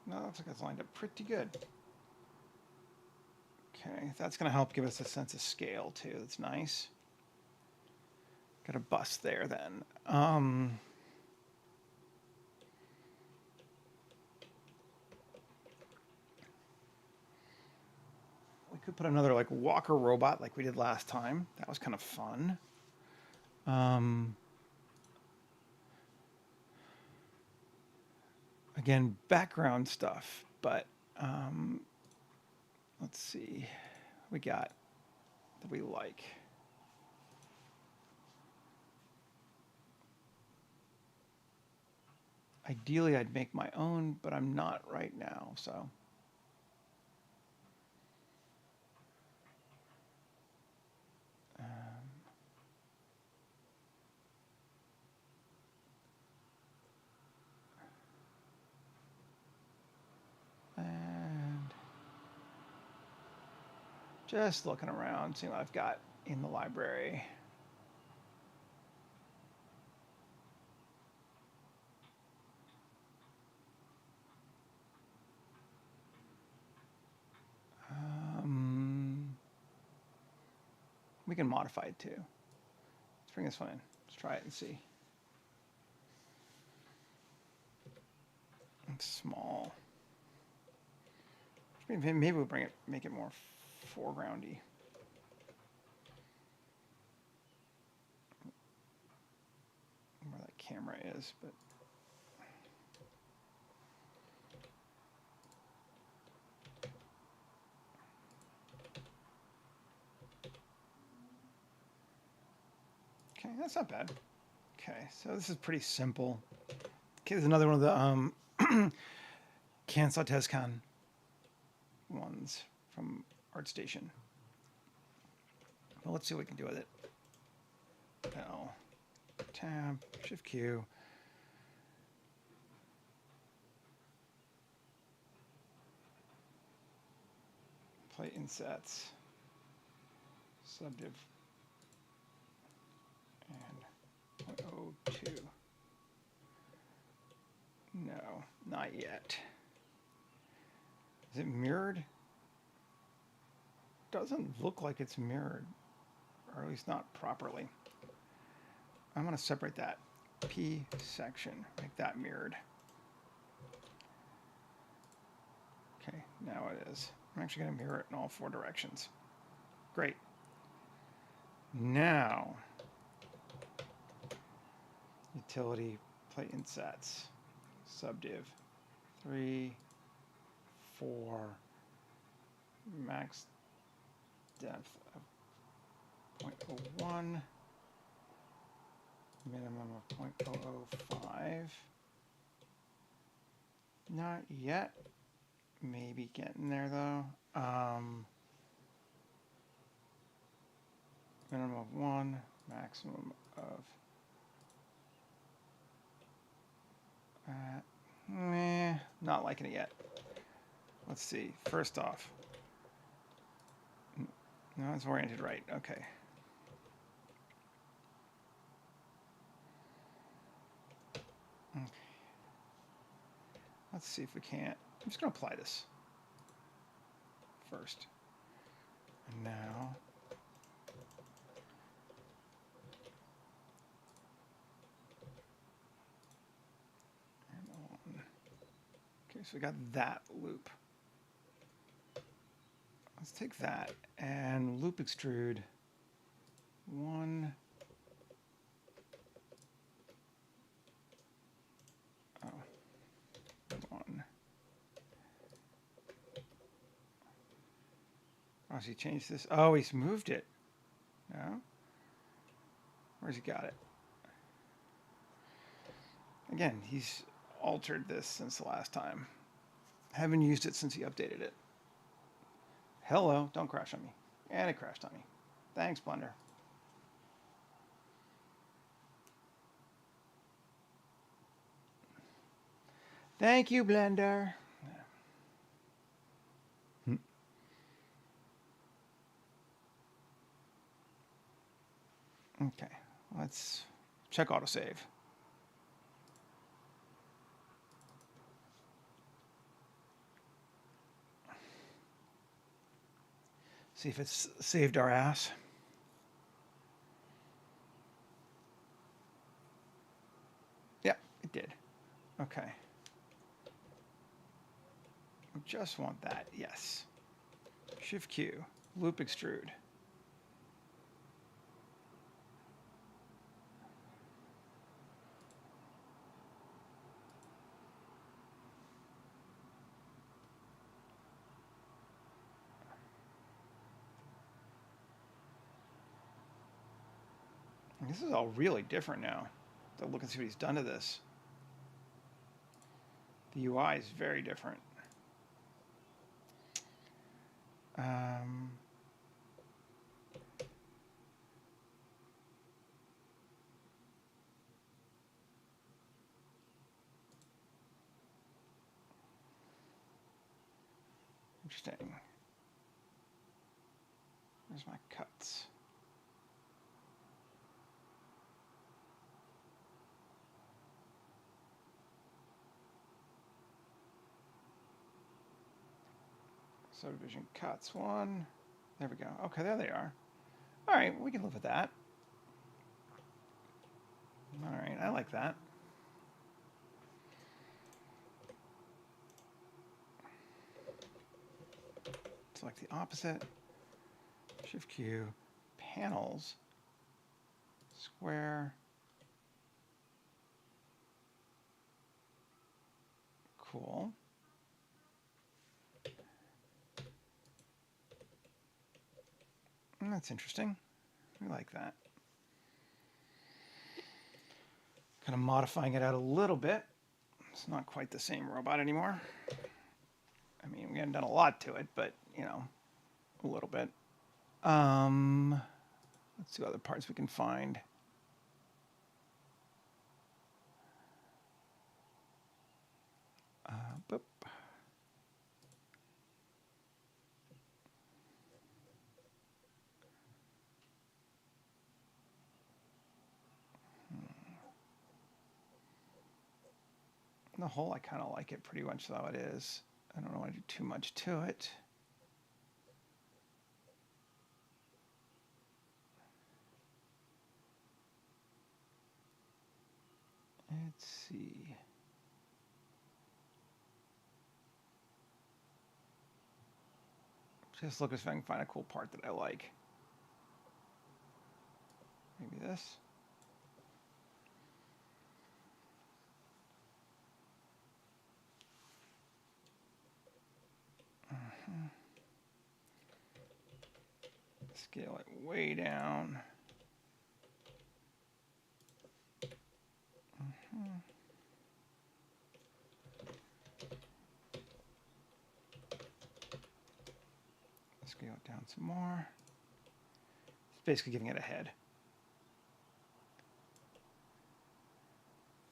[SPEAKER 1] No, that looks like it's lined up pretty good. Okay, that's going to help give us a sense of scale too. That's nice. Got a bus there then. We could put another like walker robot like we did last time. That was kind of fun. Again, background stuff, but let's see what we got that we like. Ideally, I'd make my own, but I'm not right now, so. And just looking around, seeing what I've got in the library. We can modify it too. Let's bring this one in. Let's try it and see. It's small. Maybe we'll make it more foregroundy. Where that camera is, but. Okay, that's not bad. Okay, so this is pretty simple. Okay, there's another one of the Cancel Tezcan ones from ArtStation. Well, let's see what we can do with it. L, tab, Shift Q. Plate insets, subdiv, and 0.02. No, not yet. Is it mirrored? Doesn't look like it's mirrored, or at least not properly. I'm going to separate that P section, make that mirrored. Okay, now it is. I'm actually going to mirror it in all 4 directions. Great. Now, utility plate insets, subdiv 3, 4, max depth of 0.01, minimum of 0.005. Not yet. Maybe getting there though. Minimum of 1, maximum of not liking it yet. Let's see. First off, no, it's oriented right. Okay. Okay. Let's see if we can't. I'm just going to apply this first. And now, and on. Okay, so we got that loop. Let's take that and loop extrude 1. Oh, 1. Oh, has he changed this? Oh, he's moved it. No? Where's he got it? Again, he's altered this since the last time. Haven't used it since he updated it. Hello, don't crash on me. And it crashed on me. Thanks, Blender. Thank you, Blender. Okay, let's check autosave. See if it's saved our ass. Yeah, it did. Okay. I just want that, yes. Shift Q, loop extrude. This is all really different now. So look and see what he's done to this. The UI is very different. Interesting. Where's my cuts? Subdivision cuts 1. There we go. Okay, there they are. All right, we can live with that. All right, I like that. Select the opposite. Shift Q, panels, square. Cool. That's interesting. We like that. Kind of modifying it out a little bit. It's not quite the same robot anymore. I mean, we haven't done a lot to it, but, you know, a little bit. Let's see what other parts we can find. Boop. The whole, I kind of like it pretty much how it is. I don't want to do too much to it. Let's see. Just look if I can find a cool part that I like. Maybe this. Scale it way down. Scale it down some more. It's basically giving it a head.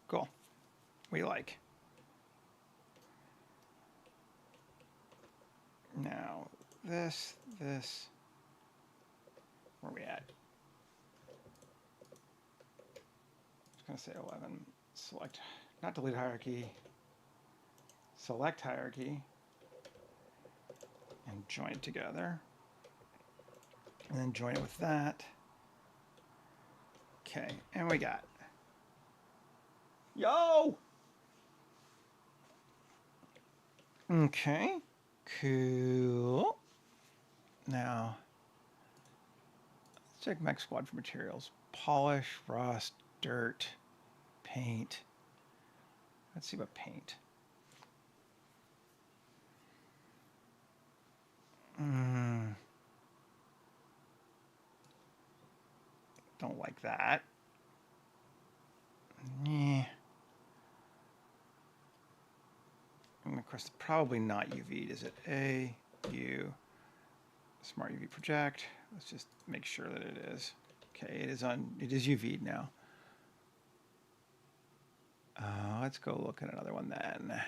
[SPEAKER 1] Cool. We like. Now, this. Where are we at? I was going to say 11. Select, not delete hierarchy. Select hierarchy. And join it together. And then join it with that. Okay, and we got. Yo! Okay, cool. Now, let's check Mech Squad for materials. Polish, rust, dirt, paint. Let's see what paint. Don't like that. Yeah. And of course, probably not UV'd. Is it A, U, Smart UV project? Let's just make sure that it is. Okay, it is UV'd now. Let's go look at another one then.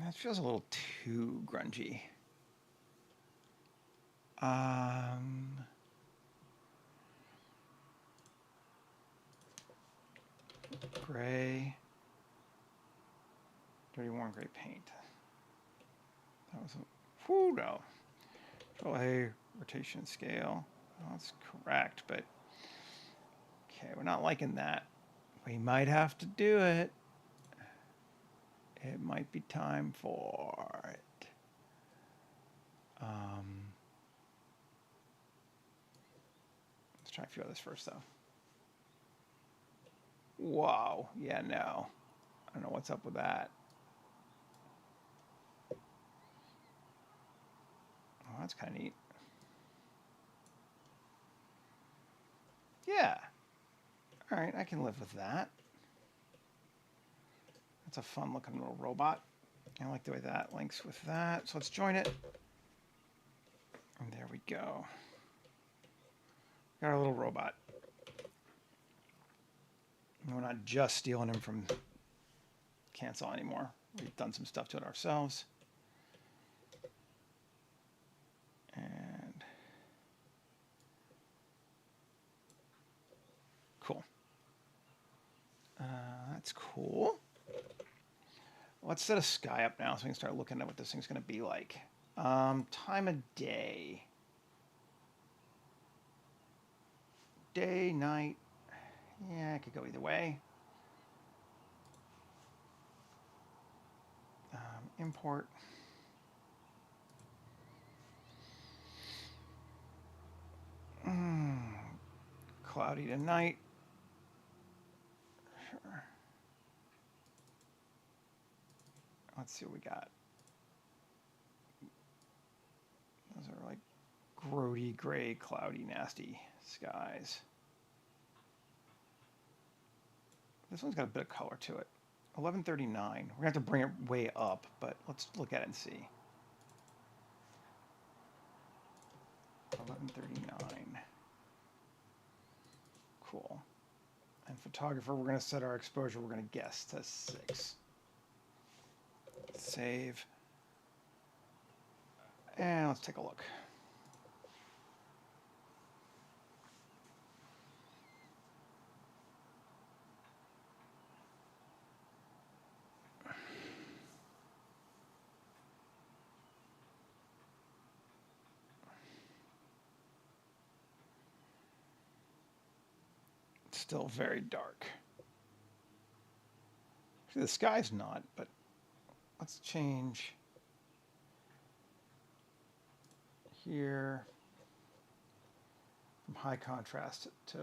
[SPEAKER 1] That feels a little too grungy. Gray. Dirty warm gray paint. That was a, whoo, no. Control A, rotation scale. Well, that's correct, but okay, we're not liking that. We might have to do it. It might be time for it. Let's try a few others first, though. Wow. Yeah, no. I don't know what's up with that. Oh, that's kind of neat. Yeah. All right, I can live with that. That's a fun looking little robot. I like the way that links with that. So let's join it. And there we go. Got our little robot. And we're not just stealing him from Cancel anymore. We've done some stuff to it ourselves. And cool. That's cool. Let's set a sky up now so we can start looking at what this thing's going to be like. Time of day. Day, night. Yeah, it could go either way. Import. Cloudy tonight. Sure. Let's see what we got. Those are like grody, gray, cloudy, nasty skies. This one's got a bit of color to it. 1139. We're going to have to bring it way up, but let's look at it and see. 1139. Cool. And photographer, we're going to set our exposure, we're going to guess to 6. Save. And let's take a look. It's still very dark. The sky's not, but let's change here from high contrast to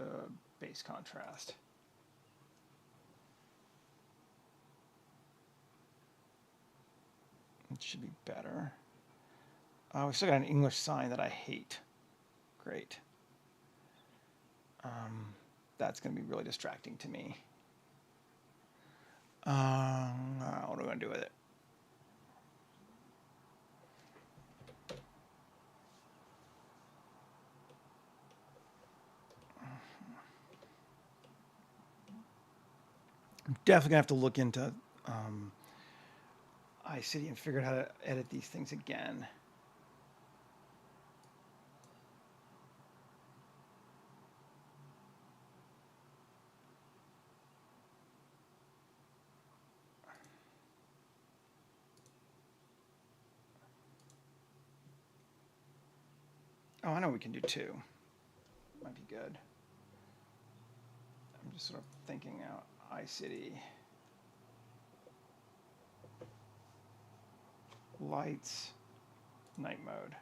[SPEAKER 1] base contrast. It should be better. We still got an English sign that I hate. Great. That's going to be really distracting to me. What are we going to do with it? I'm definitely going to have to look into iCity and figure out how to edit these things again. Oh, I know we can do 2. Might be good. I'm just sort of thinking out iCity. Lights, night mode.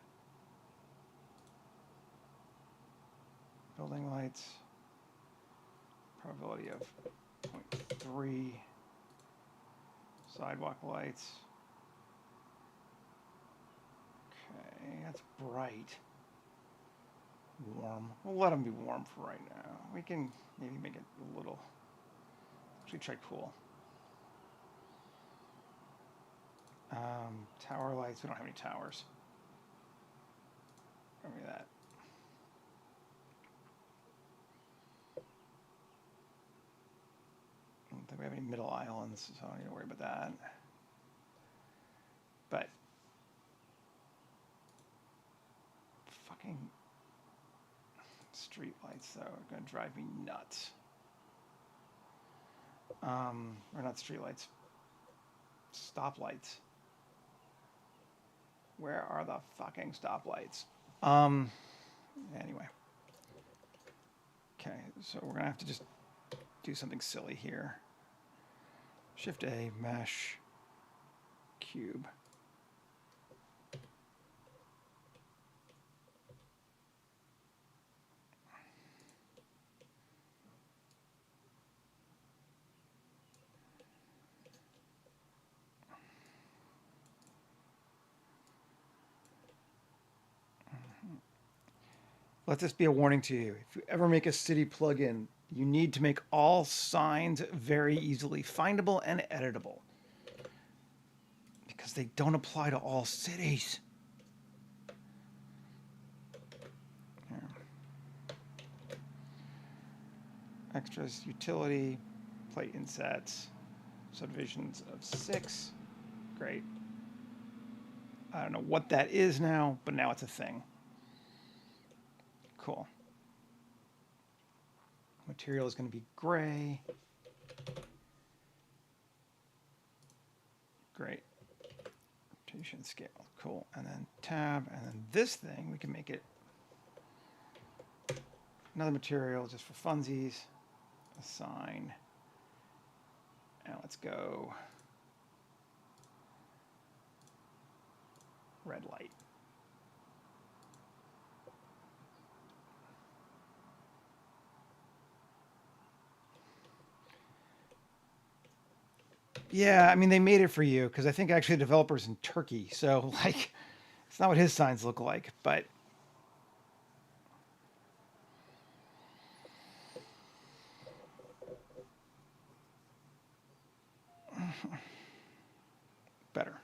[SPEAKER 1] Building lights, probability of 0.3. Sidewalk lights. Okay, that's bright. Warm. We'll let them be warm for right now. We can maybe make it a little. Actually, try cool. Tower lights. We don't have any towers. Remember that. I don't think we have any middle islands, so I don't need to worry about that. But fucking street lights, though, are going to drive me nuts. Or not street lights. Stoplights. Where are the fucking stoplights? Anyway. Okay, so we're gonna have to just do something silly here. Shift A, mesh, cube. Let this be a warning to you. If you ever make a city plugin, you need to make all signs very easily findable and editable, because they don't apply to all cities. Here. Extras, utility, plate insets, subdivisions of 6. Great. I don't know what that is now, but now it's a thing. Cool. Material is going to be gray. Great. Rotation scale. Cool. And then tab. And then this thing, we can make it another material just for funsies. Assign. And let's go red light. Yeah, I mean, they made it for you because I think actually the developer's in Turkey. So, like, it's not what his signs look like, but better.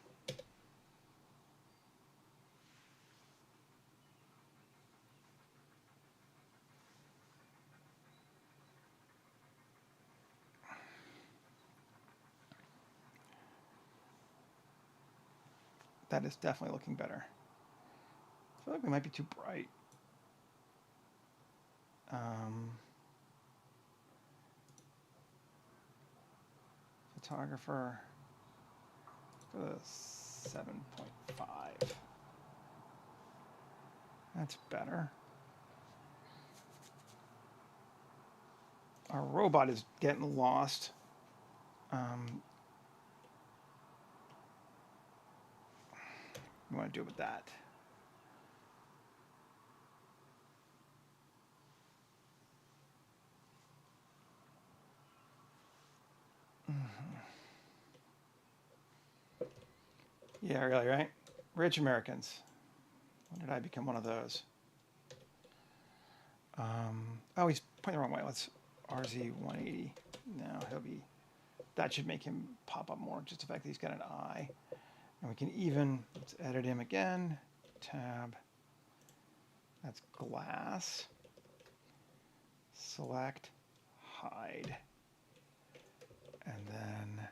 [SPEAKER 1] that is definitely looking better. I feel like we might be too bright. Photographer, 7.5. That's better. Our robot is getting lost. We want to do it with that. Yeah, really, right? Rich Americans. When did I become one of those? Oh, he's pointing the wrong way. Let's RZ 180. Now he'll be. That should make him pop up more. Just the fact that he's got an eye. And we can even, let's edit him again. Tab. That's glass. Select, hide. And then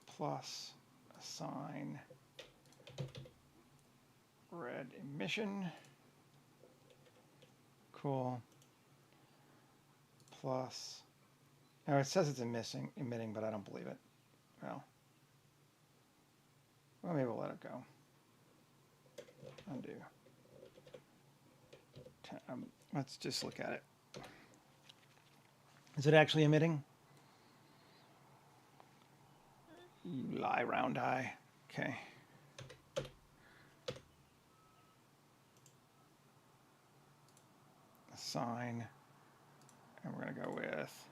[SPEAKER 1] plus assign red emission. Cool. Plus, now it says it's emitting, but I don't believe it. Well, maybe we'll let it go. Undo. Let's just look at it. Is it actually emitting? You lie, round eye. Okay. Assign. And we're going to go with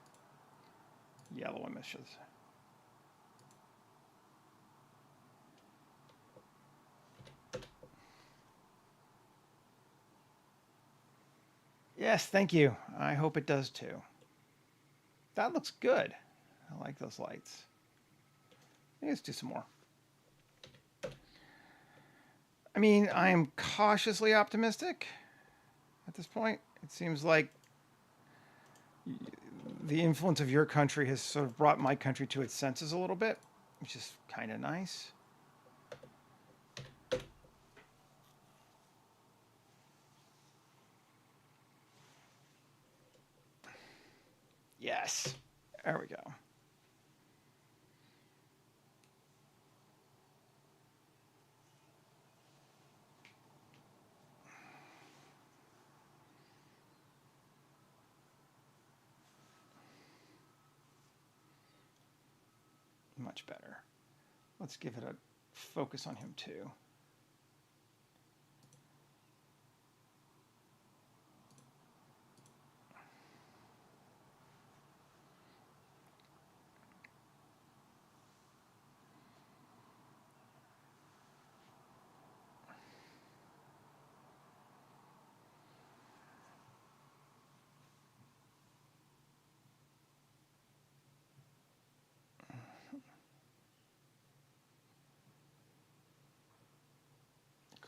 [SPEAKER 1] yellow emissions. Yes, thank you. I hope it does too. That looks good. I like those lights. Let's do some more. I mean, I am cautiously optimistic at this point. It seems like the influence of your country has sort of brought my country to its senses a little bit, which is kind of nice. Yes. There we go. Much better. Let's give it a focus on him too.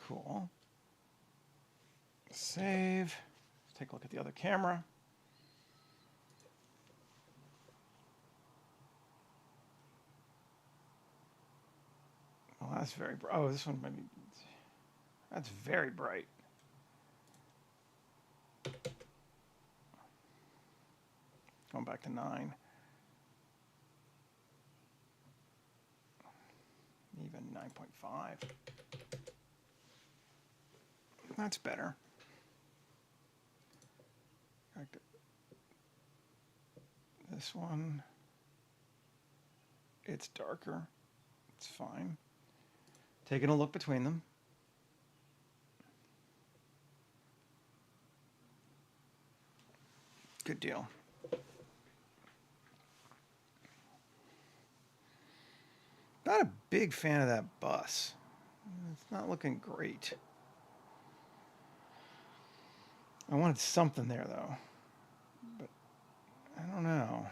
[SPEAKER 1] Cool. Save. Let's take a look at the other camera. Well, that's very bright. Oh, this one maybe. That's very bright. Going back to 9. Even 9.5. That's better. This one, it's darker. It's fine. Taking a look between them. Good deal. Not a big fan of that bus. It's not looking great. I wanted something there though, but I don't know.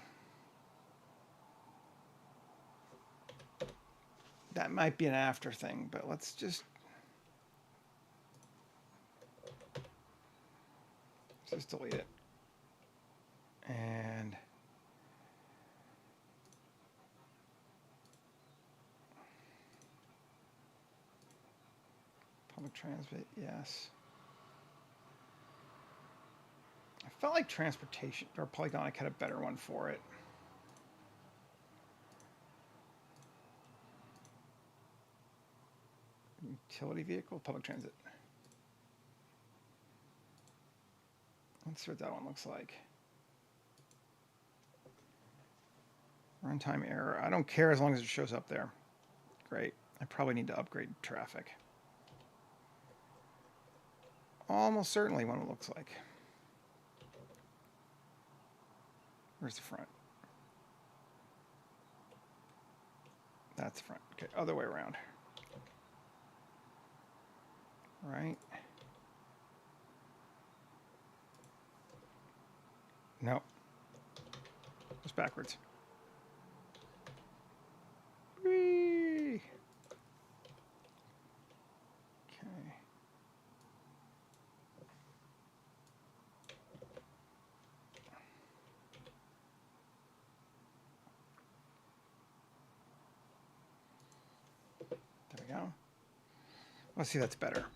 [SPEAKER 1] That might be an after thing, but let's just delete it. And Public transit, yes. I felt like transportation or Polygonic had a better one for it. Utility vehicle, public transit. Let's see what that one looks like. Runtime error. I don't care as long as it shows up there. Great. I probably need to upgrade traffic. Almost certainly what it looks like. Where's the front? That's the front. Okay, other way around. Right. Nope. It's backwards. Whee! Okay. There we go. Let's see, that's better.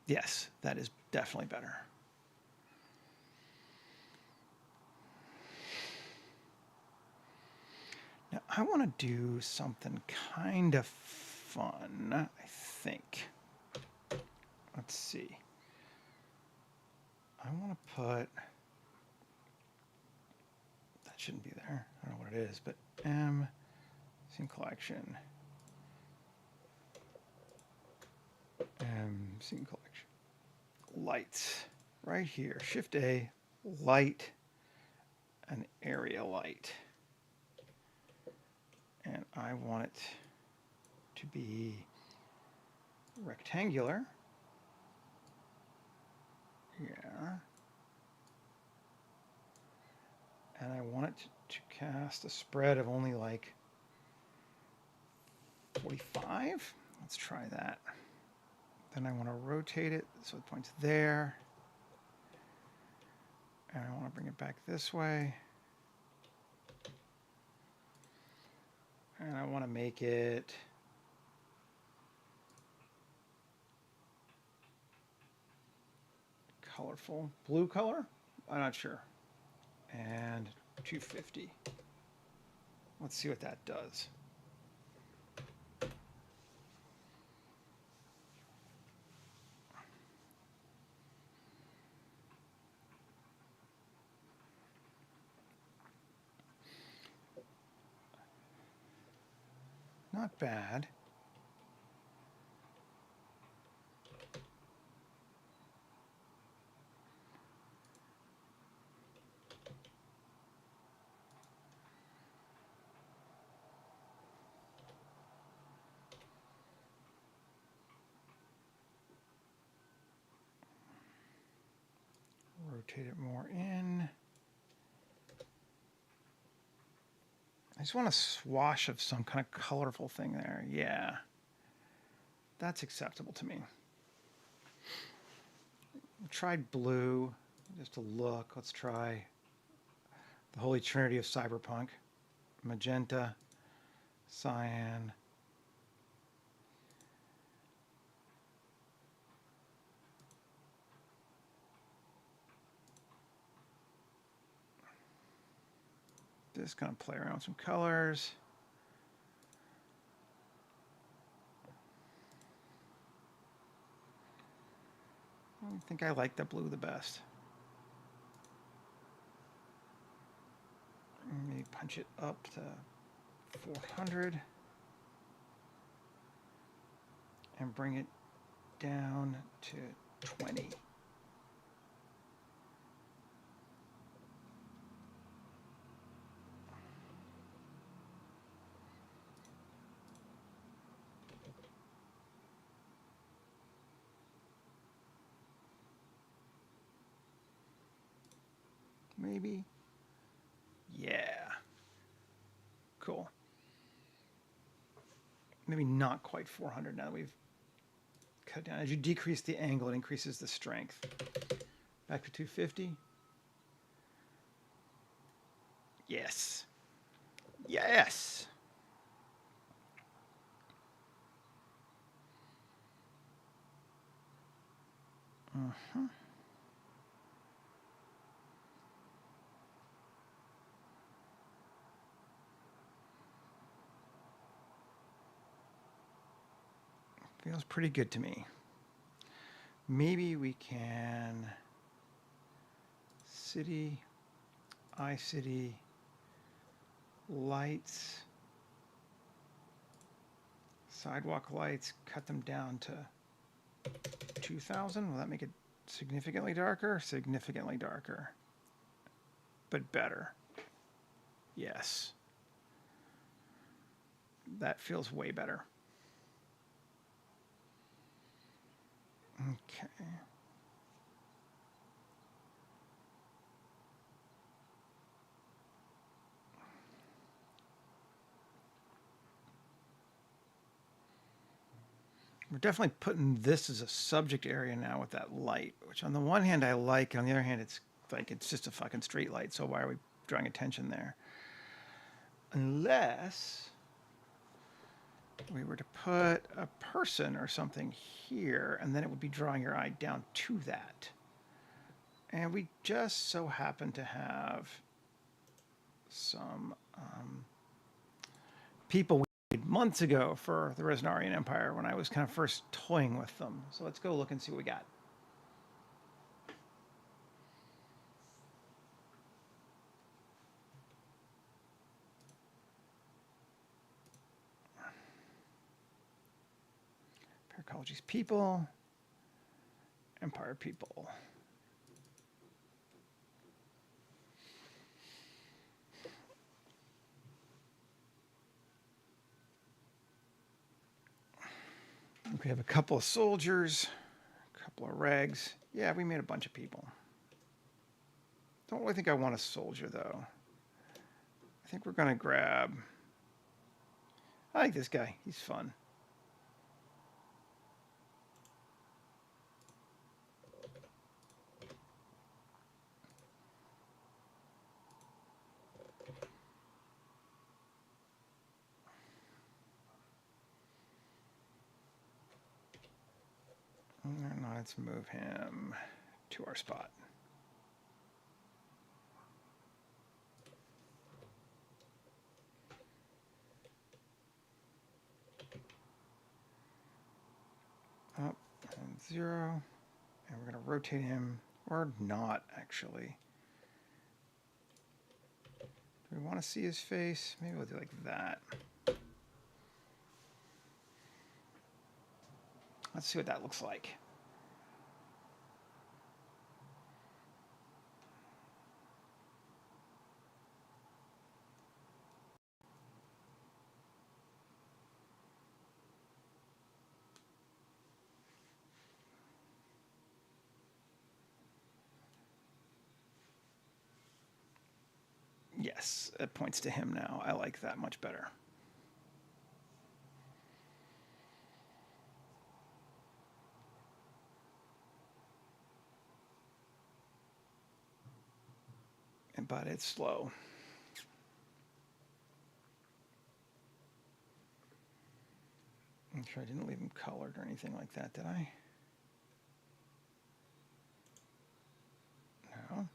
[SPEAKER 1] Yes, that is definitely better. Now, I want to do something kind of fun, I think. Let's see. I want to put, that shouldn't be there. I don't know what it is, but scene collection. Scene collection. Lights. Right here. Shift A, light, an area light. And I want it to be rectangular. Yeah. And I want it to cast a spread of only like 45. Let's try that. Then I want to rotate it so it points there. And I want to bring it back this way. And I want to make it colorful. Blue color? I'm not sure. And 250. Let's see what that does. Not bad. Rotate it more in. I just want a swash of some kind of colorful thing there. Yeah, that's acceptable to me. I tried blue just to look. Let's try the holy trinity of cyberpunk. Magenta, cyan. Just gonna play around with some colors. I think I like the blue the best. Let me punch it up to 400 and bring it down to 20. Maybe. Yeah. Cool. Maybe not quite 400 now that we've cut down. As you decrease the angle, it increases the strength. Back to 250. Yes. Yes. Uh-huh. Feels pretty good to me. Maybe we can city, iCity, lights, sidewalk lights, cut them down to 2000. Will that make it significantly darker? Significantly darker. But better. Yes. That feels way better. Okay. We're definitely putting this as a subject area now with that light, which on the one hand I like, on the other hand it's like it's just a fucking street light, so why are we drawing attention there? Unless we were to put a person or something here, and then it would be drawing your eye down to that. And we just so happen to have some people we made months ago for the Resnarian Empire when I was kind of first toying with them. So let's go look and see what we got. Paracology's people, Empire people. We have a couple of soldiers, a couple of regs. Yeah, we made a bunch of people. Don't really think I want a soldier, though. I think we're going to grab... I like this guy. He's fun. Now let's move him to our spot. Up and 0. And we're going to rotate him, or not, actually. Do we want to see his face? Maybe we'll do like that. Let's see what that looks like. Yes, it points to him now. I like that much better. But it's slow. I'm sure I didn't leave him colored or anything like that, did I? No.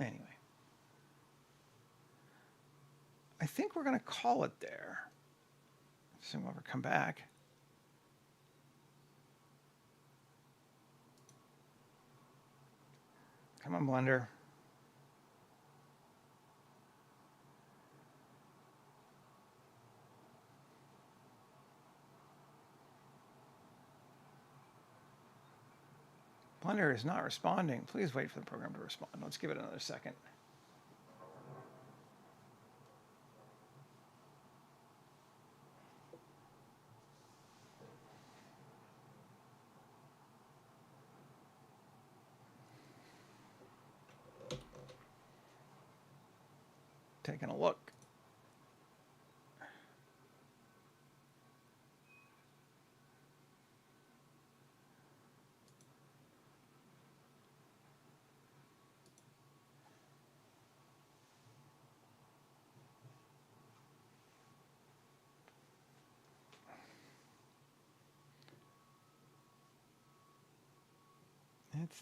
[SPEAKER 1] Anyway. I think we're going to call it there. So we'll ever come back. Come on, Blender. Blender is not responding. Please wait for the program to respond. Let's give it another second. Taking a look.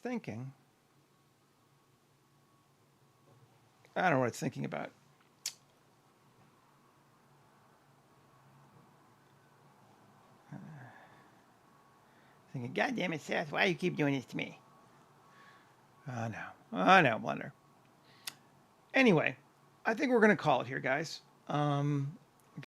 [SPEAKER 1] thinking. I don't know what it's thinking about. Thinking, God damn it, Seth, why do you keep doing this to me? Oh no, Blender. Anyway, I think we're going to call it here, guys.